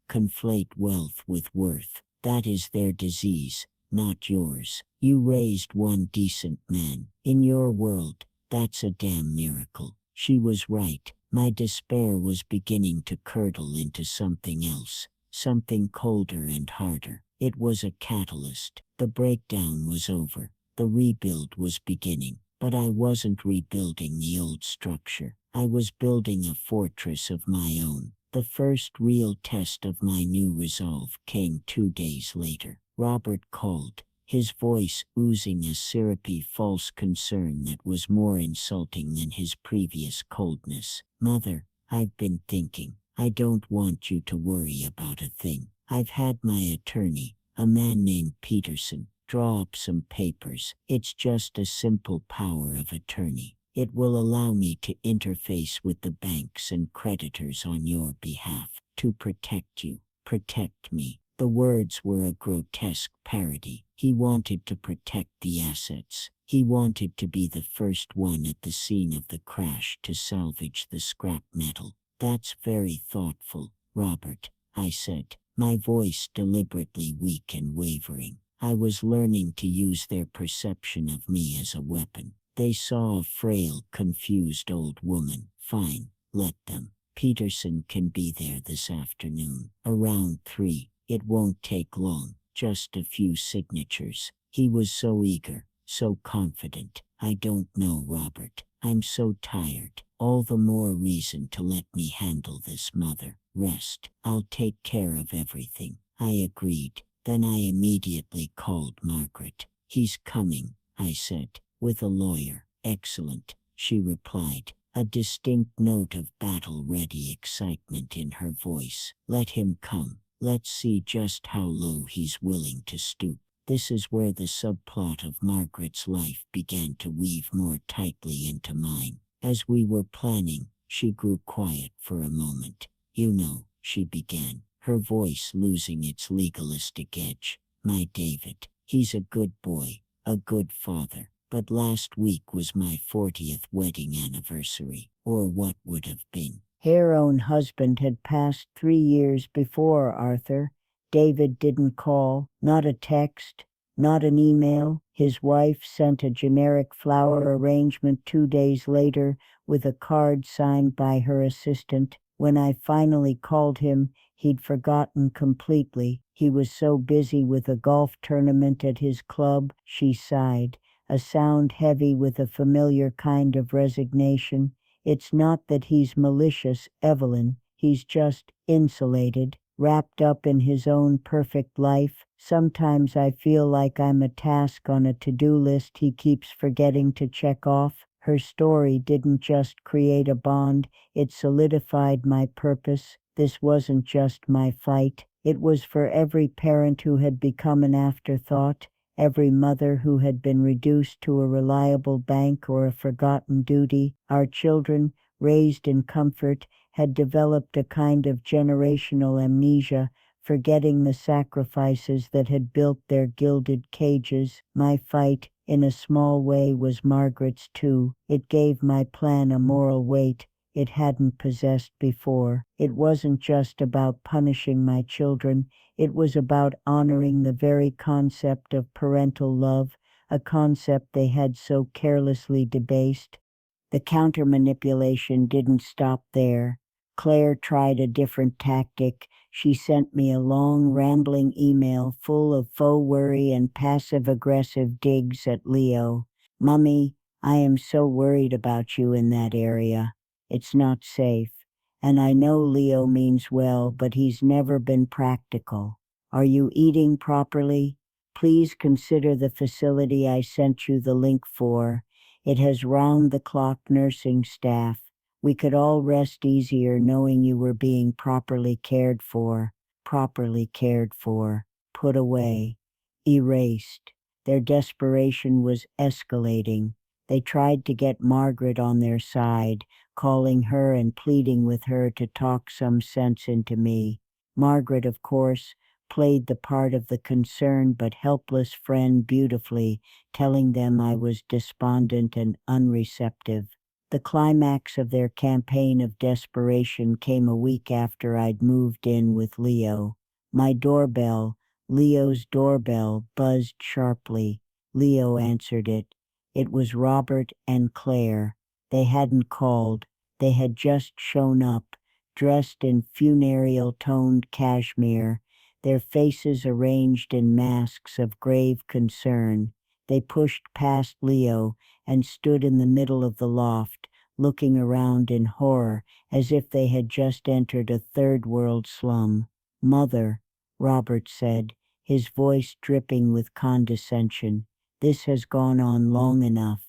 Speaker 2: conflate wealth with worth. That is their disease, not yours. You raised one decent man. In your world, that's a damn miracle." She was right. My despair was beginning to curdle into something else, something colder and harder. It was a catalyst. The breakdown was over. The rebuild was beginning. But I wasn't rebuilding the old structure. I was building a fortress of my own. The first real test of my new resolve came 2 days later. Robert called, his voice oozing a syrupy false concern that was more insulting than his previous coldness. "Mother, I've been thinking. I don't want you to worry about a thing. I've had my attorney, a man named Peterson, draw up some papers. It's just a simple power of attorney. It will allow me to interface with the banks and creditors on your behalf, to protect you, protect me." The words were a grotesque parody. He wanted to protect the assets. He wanted to be the first one at the scene of the crash to salvage the scrap metal. "That's very thoughtful, Robert," I said, my voice deliberately weak and wavering. I was learning to use their perception of me as a weapon. They saw a frail, confused old woman. "Fine, let them. Peterson can be there this afternoon, around 3. It won't take long, just a few signatures." He was so eager, so confident. "I don't know, Robert. I'm so tired." "All the more reason to let me handle this, Mother. Rest. I'll take care of everything." I agreed. Then I immediately called Margaret. "He's coming," I said, "with a lawyer." "Excellent," she replied, a distinct note of battle-ready excitement in her voice. "Let him come. Let's see just how low he's willing to stoop." This is where the subplot of Margaret's life began to weave more tightly into mine. As we were planning, she grew quiet for a moment. "You know," she began, her voice losing its legalistic edge, "my David, he's a good boy, a good father. But last week was my 40th wedding anniversary, or what would have been."
Speaker 1: Her own husband had passed 3 years before, Arthur. David didn't call, not a text, not an email. His wife sent a generic flower arrangement 2 days later with a card signed by her assistant. When I finally called him, he'd forgotten completely. He was so busy with a golf tournament at his club. She sighed, a sound heavy with a familiar kind of resignation. "It's not that he's malicious, Evelyn. He's just insulated, wrapped up in his own perfect life. Sometimes I feel like I'm a task on a to-do list he keeps forgetting to check off." Her story didn't just create a bond, it solidified my purpose. This wasn't just my fight. It was for every parent who had become an afterthought, every mother who had been reduced to a reliable bank or a forgotten duty. Our children, raised in comfort, had developed a kind of generational amnesia, forgetting the sacrifices that had built their gilded cages. My fight in a small way, was Margaret's too. It gave my plan a moral weight it hadn't possessed before. It wasn't just about punishing my children, it was about honoring the very concept of parental love, a concept they had so carelessly debased. The counter-manipulation didn't stop there. Claire tried a different tactic. She sent me a long, rambling email full of faux worry and passive-aggressive digs at Leo. "Mummy, I am so worried about you in that area. It's not safe. And I know Leo means well, but he's never been practical. Are you eating properly? Please consider the facility I sent you the link for. It has round-the-clock nursing staff. We could all rest easier knowing you were being properly cared for, put away, erased." Their desperation was escalating. They tried to get Margaret on their side, calling her and pleading with her to talk some sense into me. Margaret, of course, played the part of the concerned but helpless friend beautifully, telling them I was despondent and unreceptive. The climax of their campaign of desperation came a week after I'd moved in with Leo. My doorbell, Leo's doorbell, buzzed sharply. Leo answered it. It was Robert and Claire. They hadn't called. They had just shown up, dressed in funereal-toned cashmere, their faces arranged in masks of grave concern. They pushed past Leo and stood in the middle of the loft, looking around in horror as if they had just entered a third-world slum. "Mother," Robert said, his voice dripping with condescension, "this has gone on long enough.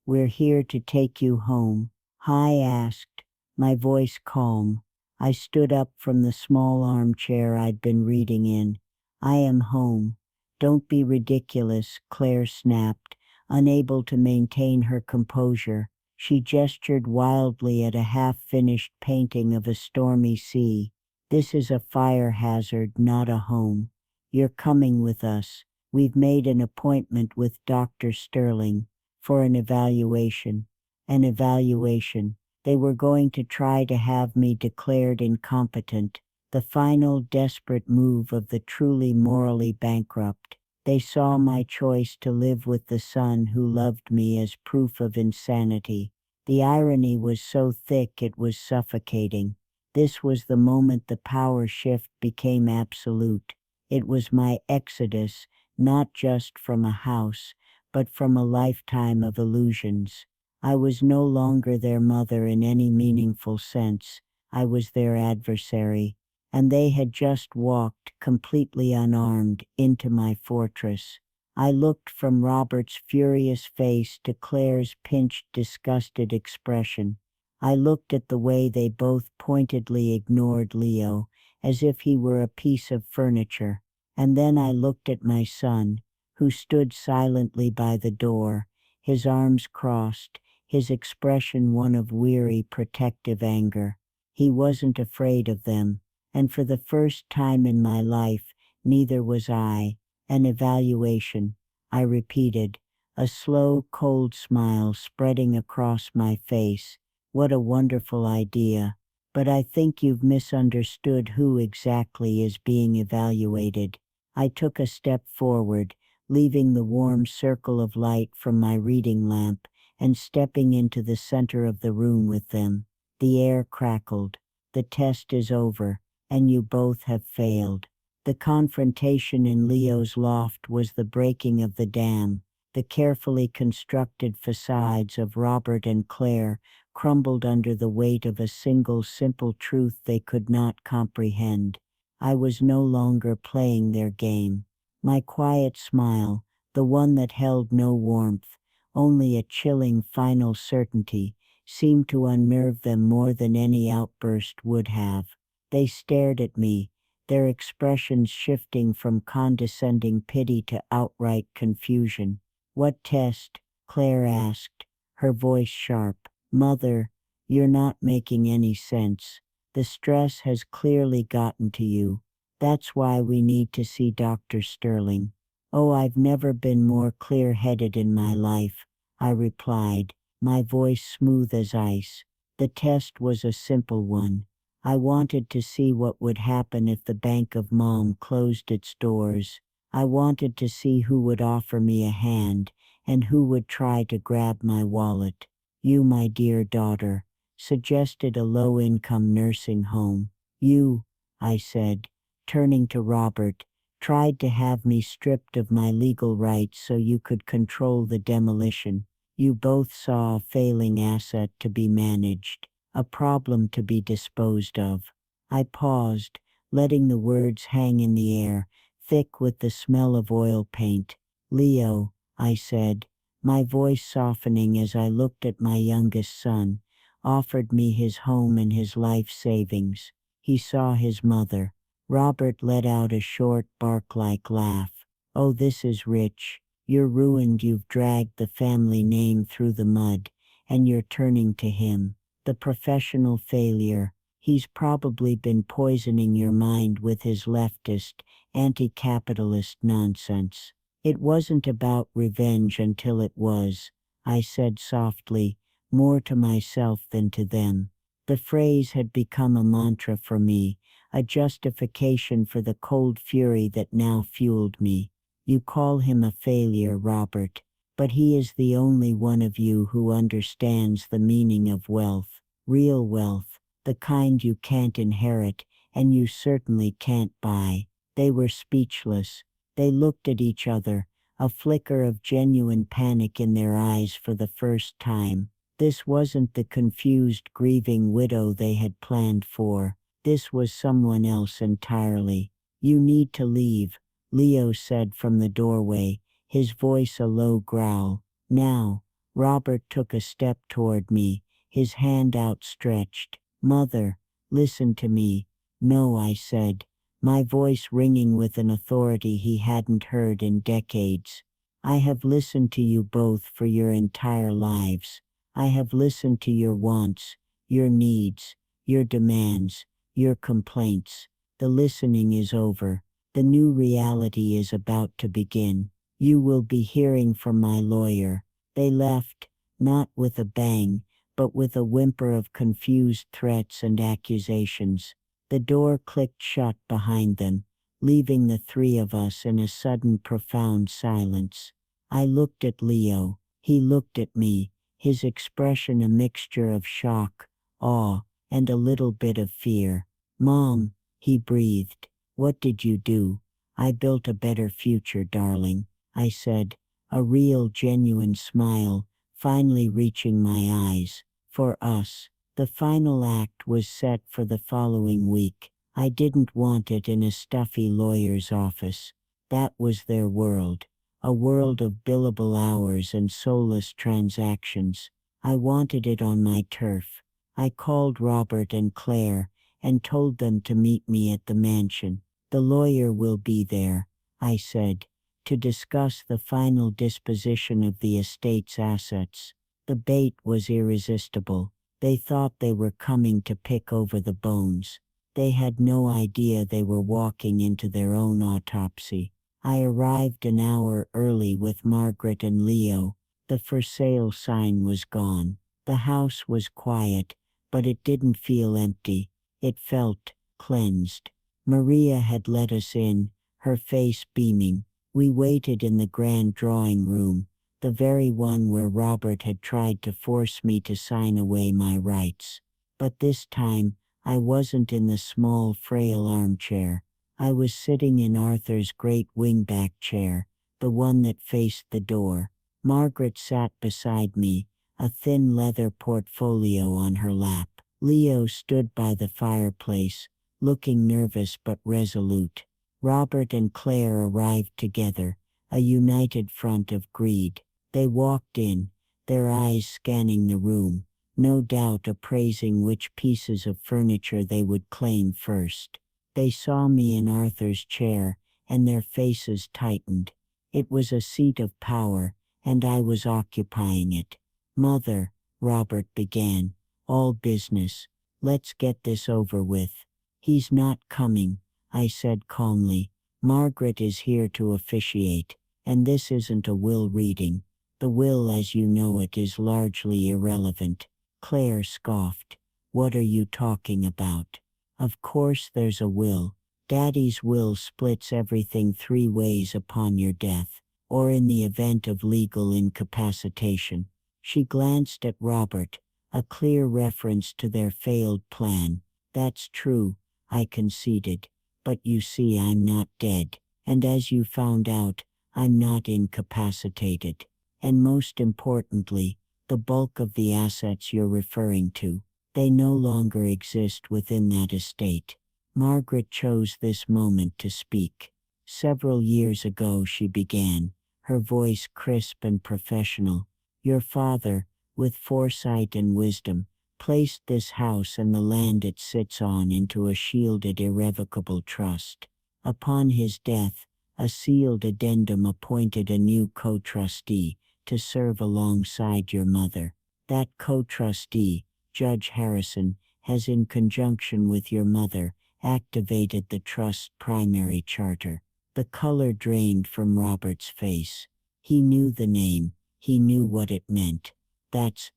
Speaker 1: We're here to take you home." I asked, my voice calm. I stood up from the small armchair I'd been reading in. "I am home." "Don't be ridiculous," Claire snapped, unable to maintain her composure. She gestured wildly at a half-finished painting of a stormy sea. "This is a fire hazard, not a home. You're coming with us. We've made an appointment with Dr. Sterling for an evaluation." An evaluation. They were going to try to have me declared incompetent, the final desperate move of the truly morally bankrupt. They saw my choice to live with the son who loved me as proof of insanity. The irony was so thick it was suffocating. This was the moment the power shift became absolute. It was my exodus, not just from a house, but from a lifetime of illusions. I was no longer their mother in any meaningful sense. I was their adversary, and they had just walked, completely unarmed, into my fortress. I looked from Robert's furious face to Claire's pinched, disgusted expression. I looked at the way they both pointedly ignored Leo, as if he were a piece of furniture. And then I looked at my son, who stood silently by the door, his arms crossed, his expression one of weary, protective anger. He wasn't afraid of them, and for the first time in my life, neither was I. "An evaluation," I repeated, a slow, cold smile spreading across my face. "What a wonderful idea. But I think you've misunderstood who exactly is being evaluated." I took a step forward, leaving the warm circle of light from my reading lamp, and stepping into the center of the room with them. The air crackled. "The test is over, and you both have failed." The confrontation in Leo's loft was the breaking of the dam. The carefully constructed facades of Robert and Claire crumbled under the weight of a single simple truth they could not comprehend. I was no longer playing their game. My quiet smile, the one that held no warmth, only a chilling final certainty, seemed to unnerve them more than any outburst would have. They stared at me, their expressions shifting from condescending pity to outright confusion. "What test?" Claire asked, her voice sharp. "Mother, you're not making any sense. The stress has clearly gotten to you. That's why we need to see Dr. Sterling." Oh, I've never been more clear-headed in my life, I replied, my voice smooth as ice. The test was a simple one. I wanted to see what would happen if the Bank of Mom closed its doors. I wanted to see who would offer me a hand, and who would try to grab my wallet. You, my dear daughter, suggested a low-income nursing home. You, I said, turning to Robert, tried to have me stripped of my legal rights so you could control the demolition. You both saw a failing asset to be managed, a problem to be disposed of. I paused, letting the words hang in the air, thick with the smell of oil paint. Leo, I said, my voice softening as I looked at my youngest son, offered me his home and his life savings. He saw his mother. Robert let out a short, bark-like laugh. Oh, this is rich. You're ruined, you've dragged the family name through the mud, and you're turning to him, the professional failure. He's probably been poisoning your mind with his leftist, anti-capitalist nonsense. It wasn't about revenge until it was, I said softly, more to myself than to them. The phrase had become a mantra for me, a justification for the cold fury that now fueled me. You call him a failure, Robert, but he is the only one of you who understands the meaning of wealth, real wealth, the kind you can't inherit, and you certainly can't buy. They were speechless. They looked at each other, a flicker of genuine panic in their eyes for the first time. This wasn't the confused, grieving widow they had planned for. This was someone else entirely. You need to leave, Leo said from the doorway, his voice a low growl. Now, Robert took a step toward me, his hand outstretched. Mother, listen to me. No, I said, my voice ringing with an authority he hadn't heard in decades. I have listened to you both for your entire lives. I have listened to your wants, your needs, your demands, your complaints. The listening is over. The new reality is about to begin. You will be hearing from my lawyer. They left, not with a bang, but with a whimper of confused threats and accusations. The door clicked shut behind them, leaving the three of us in a sudden profound silence. I looked at Leo. He looked at me, his expression a mixture of shock, awe, and a little bit of fear. Mom, he breathed. What did you do? I built a better future, darling, I said, a real, genuine smile, finally reaching my eyes. For us, the final act was set for the following week. I didn't want it in a stuffy lawyer's office. That was their world, a world of billable hours and soulless transactions. I wanted it on my turf. I called Robert and Claire and told them to meet me at the mansion. The lawyer will be there, I said, to discuss the final disposition of the estate's assets. The bait was irresistible. They thought they were coming to pick over the bones. They had no idea they were walking into their own autopsy. I arrived an hour early with Margaret and Leo. The for sale sign was gone. The house was quiet, but it didn't feel empty. It felt cleansed. Maria had let us in, her face beaming. We waited in the grand drawing room, the very one where Robert had tried to force me to sign away my rights. But this time, I wasn't in the small, frail armchair. I was sitting in Arthur's great wingback chair, the one that faced the door. Margaret sat beside me, a thin leather portfolio on her lap. Leo stood by the fireplace, looking nervous but resolute. Robert and Claire arrived together, a united front of greed. They walked in, their eyes scanning the room, no doubt appraising which pieces of furniture they would claim first. They saw me in Arthur's chair, and their faces tightened. It was a seat of power, and I was occupying it. Mother, Robert began, all business. Let's get this over with. He's not coming, I said calmly. Margaret is here to officiate.
Speaker 2: And this isn't a will reading. The will as you know it is largely irrelevant. Claire scoffed. What are you talking about? Of course there's a will. Daddy's will splits everything 3 ways upon your death, or in the event of legal incapacitation. She glanced at Robert, a clear reference to their failed plan. That's true, I conceded. But you see I'm not dead, and as you found out, I'm not incapacitated. And most importantly, the bulk of the assets you're referring to, they no longer exist within that estate. Margaret chose this moment to speak. Several years ago she began, her voice crisp and professional. Your father, with foresight and wisdom, placed this house and the land it sits on into a shielded irrevocable trust. Upon his death, a sealed addendum appointed a new co-trustee to serve alongside your mother. That co-trustee, Judge Harrison, has in conjunction with your mother, activated the trust's primary charter. The color drained from Robert's face. He knew the name, he knew what it meant. That's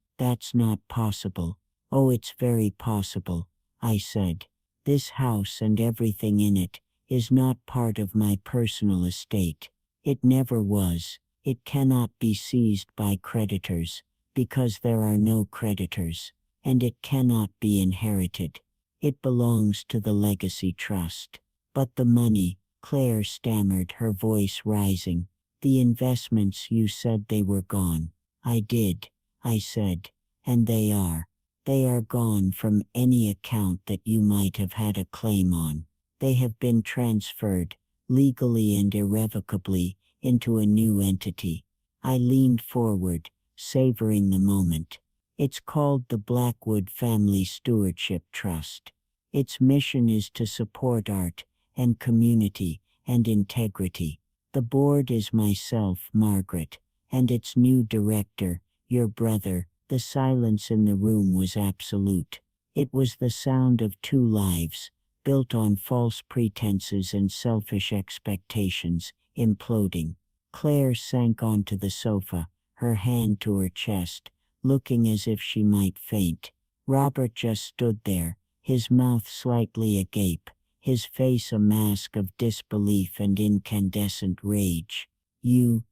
Speaker 2: not possible. Oh, it's very possible, I said. This house and everything in it is not part of my personal estate. It never was. It cannot be seized by creditors, because there are no creditors, and it cannot be inherited. It belongs to the legacy trust. But the money, Claire stammered, her voice rising. The investments, you said they were gone. I did, I said, and they are. They are gone from any account that you might have had a claim on. They have been transferred, legally and irrevocably, into a new entity. I leaned forward, savoring the moment. It's called the Blackwood Family Stewardship Trust. Its mission is to support art and community and integrity. The board is myself, Margaret, and its new director, your brother. The silence in the room was absolute. It was the sound of 2 lives, built on false pretenses and selfish expectations, imploding. Claire sank onto the sofa, her hand to her chest, looking as if she might faint. Robert just stood there, his mouth slightly agape, his face a mask of disbelief and incandescent rage. You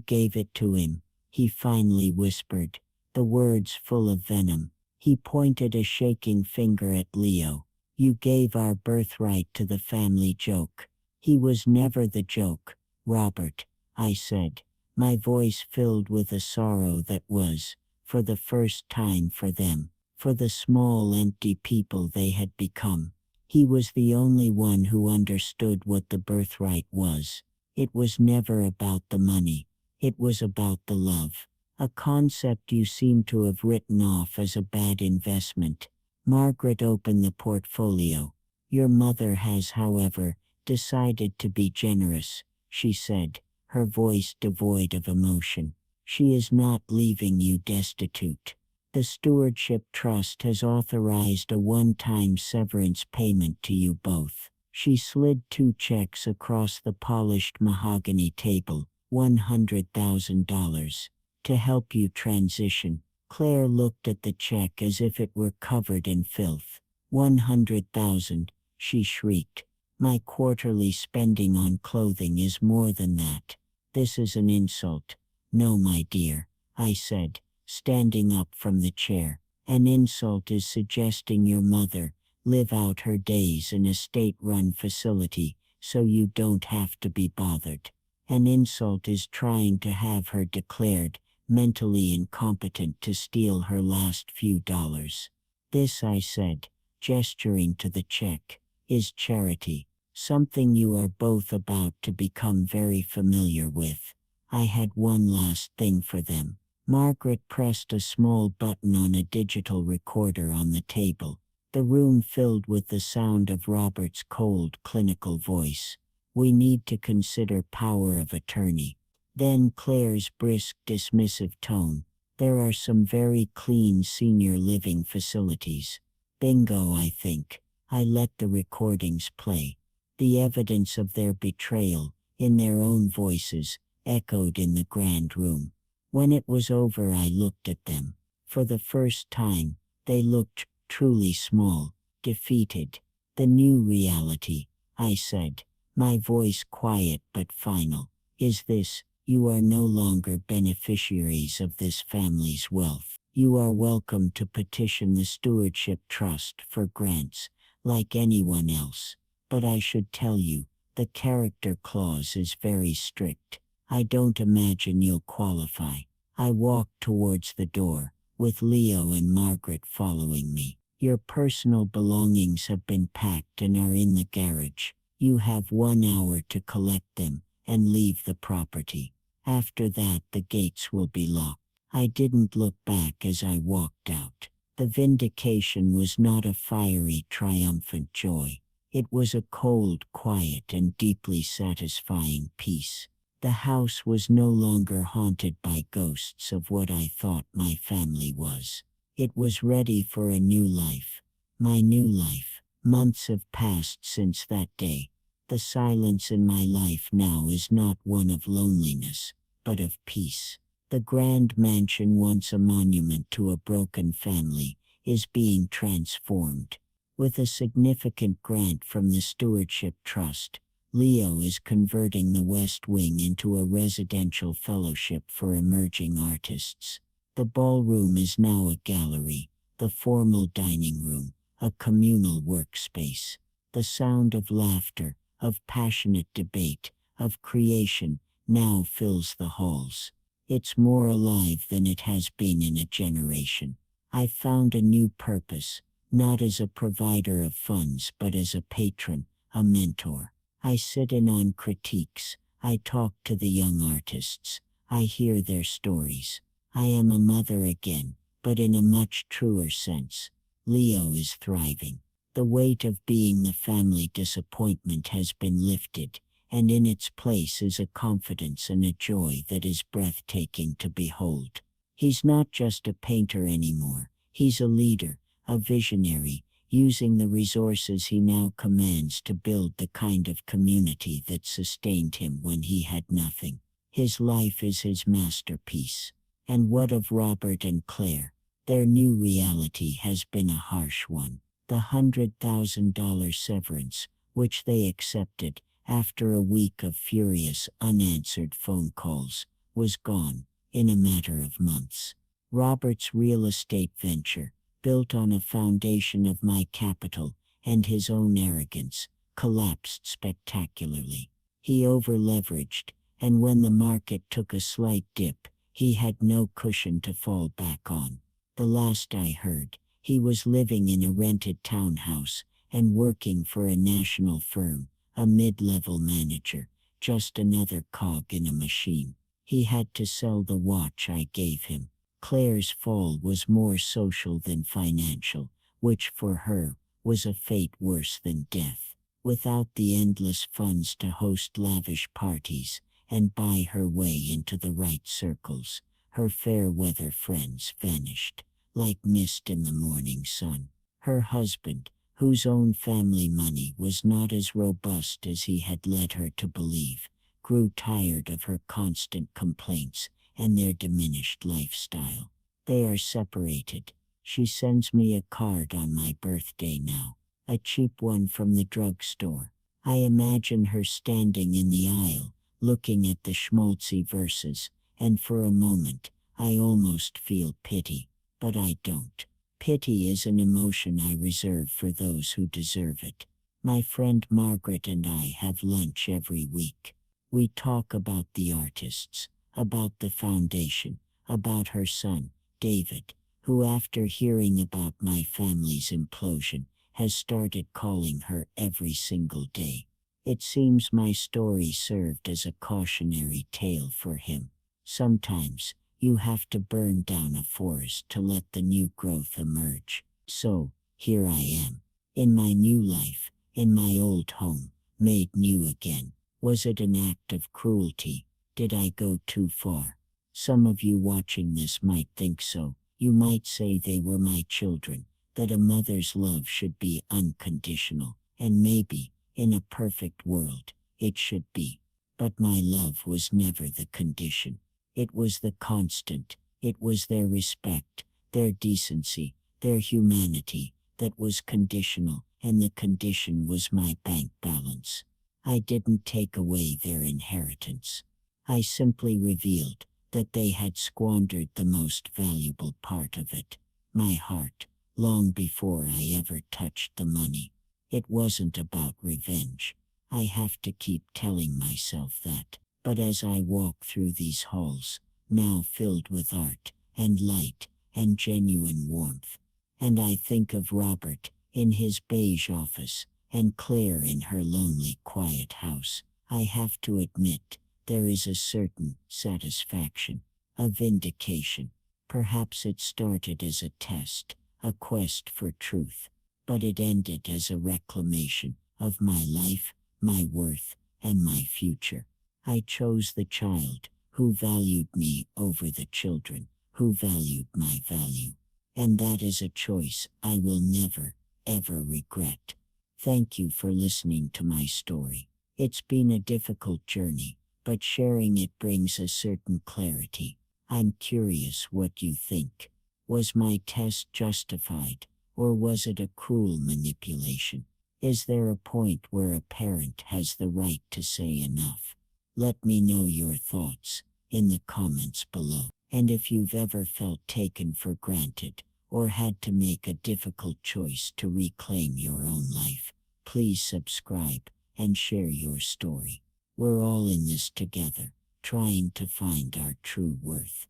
Speaker 2: gave it to him, he finally whispered, the words full of venom. He pointed a shaking finger at Leo. You gave our birthright to the family joke. He was never the joke, Robert, I said, my voice filled with a sorrow that was, for the first time for them, for the small empty people they had become. He was the only one who understood what the birthright was. It was never about the money. It was about the love. A concept you seem to have written off as a bad investment. Margaret opened the portfolio. Your mother has, however, decided to be generous, she said, her voice devoid of emotion. She is not leaving you destitute. The Stewardship Trust has authorized a one-time severance payment to you both. She slid 2 checks across the polished mahogany table, $100,000. To help you transition. Claire looked at the check as if it were covered in filth. 100,000, she shrieked. My quarterly spending on clothing is more than that. This is an insult. No, my dear, I said, standing up from the chair. An insult is suggesting your mother live out her days in a state-run facility so you don't have to be bothered. An insult is trying to have her declared mentally incompetent to steal her last few dollars. This, I said, gesturing to the check, is charity, something you are both about to become very familiar with. I had one last thing for them. Margaret pressed a small button on a digital recorder on the table. The room filled with the sound of Robert's cold, clinical voice. We need to consider power of attorney. Then Claire's brisk, dismissive tone. There are some very clean senior living facilities. Bingo, I think. I let the recordings play. The evidence of their betrayal, in their own voices, echoed in the grand room. When it was over, I looked at them. For the first time, they looked truly small, defeated. The new reality, I said, my voice quiet but final, is this: you are no longer beneficiaries of this family's wealth. You are welcome to petition the Stewardship Trust for grants, like anyone else. But I should tell you, the character clause is very strict. I don't imagine you'll qualify. I walked towards the door, with Leo and Margaret following me. Your personal belongings have been packed and are in the garage. You have 1 hour to collect them and leave the property. After that, the gates will be locked. I didn't look back as I walked out. The vindication was not a fiery, triumphant joy. It was a cold, quiet, and deeply satisfying peace. The house was no longer haunted by ghosts of what I thought my family was. It was ready for a new life. My new life. Months have passed since that day. The silence in my life now is not one of loneliness, but of peace. The grand mansion, once a monument to a broken family, is being transformed. With a significant grant from the Stewardship Trust, Leo is converting the West Wing into a residential fellowship for emerging artists. The ballroom is now a gallery, the formal dining room, a communal workspace. The sound of laughter, of passionate debate, of creation, now fills the halls. It's more alive than it has been in a generation. I found a new purpose, not as a provider of funds but as a patron, a mentor. I sit in on critiques, I talk to the young artists, I hear their stories. I am a mother again, but in a much truer sense. Leo is thriving. The weight of being the family disappointment has been lifted, and in its place is a confidence and a joy that is breathtaking to behold. He's not just a painter anymore, he's a leader, a visionary, using the resources he now commands to build the kind of community that sustained him when he had nothing. His life is his masterpiece. And what of Robert and Claire? Their new reality has been a harsh one. The $100,000 severance, which they accepted after a week of furious, unanswered phone calls, was gone in a matter of months. Robert's real estate venture, built on a foundation of my capital and his own arrogance, collapsed spectacularly. He over-leveraged, and when the market took a slight dip, he had no cushion to fall back on. The last I heard, he was living in a rented townhouse and working for a national firm, a mid-level manager, just another cog in a machine. He had to sell the watch I gave him. Claire's fall was more social than financial, which for her was a fate worse than death. Without the endless funds to host lavish parties and buy her way into the right circles, her fair-weather friends vanished, like mist in the morning sun. Her husband, whose own family money was not as robust as he had led her to believe, grew tired of her constant complaints and their diminished lifestyle. They are separated. She sends me a card on my birthday now, a cheap one from the drugstore. I imagine her standing in the aisle, looking at the schmaltzy verses, and for a moment, I almost feel pity, but I don't. Pity is an emotion I reserve for those who deserve it. My friend Margaret and I have lunch every week. We talk about the artists, about the foundation, about her son, David, who after hearing about my family's implosion, has started calling her every single day. It seems my story served as a cautionary tale for him. Sometimes, you have to burn down a forest to let the new growth emerge. So, here I am, in my new life, in my old home, made new again. Was it an act of cruelty? Did I go too far? Some of you watching this might think so. You might say they were my children, that a mother's love should be unconditional, and maybe, in a perfect world, it should be. But my love was never the condition. It was the constant. It was their respect, their decency, their humanity that was conditional, and the condition was my bank balance. I didn't take away their inheritance. I simply revealed that they had squandered the most valuable part of it, my heart, long before I ever touched the money. It wasn't about revenge. I have to keep telling myself that. But as I walk through these halls, now filled with art and light and genuine warmth, and I think of Robert in his beige office and Claire in her lonely, quiet house, I have to admit there is a certain satisfaction, a vindication. Perhaps it started as a test, a quest for truth, but it ended as a reclamation of my life, my worth, and my future. I chose the child who valued me over the children who valued my value. And that is a choice I will never, ever regret. Thank you for listening to my story. It's been a difficult journey, but sharing it brings a certain clarity. I'm curious what you think. Was my test justified, or was it a cruel manipulation? Is there a point where a parent has the right to say enough? Let me know your thoughts in the comments below. And if you've ever felt taken for granted, or had to make a difficult choice to reclaim your own life, please subscribe and share your story. We're all in this together, trying to find our true worth.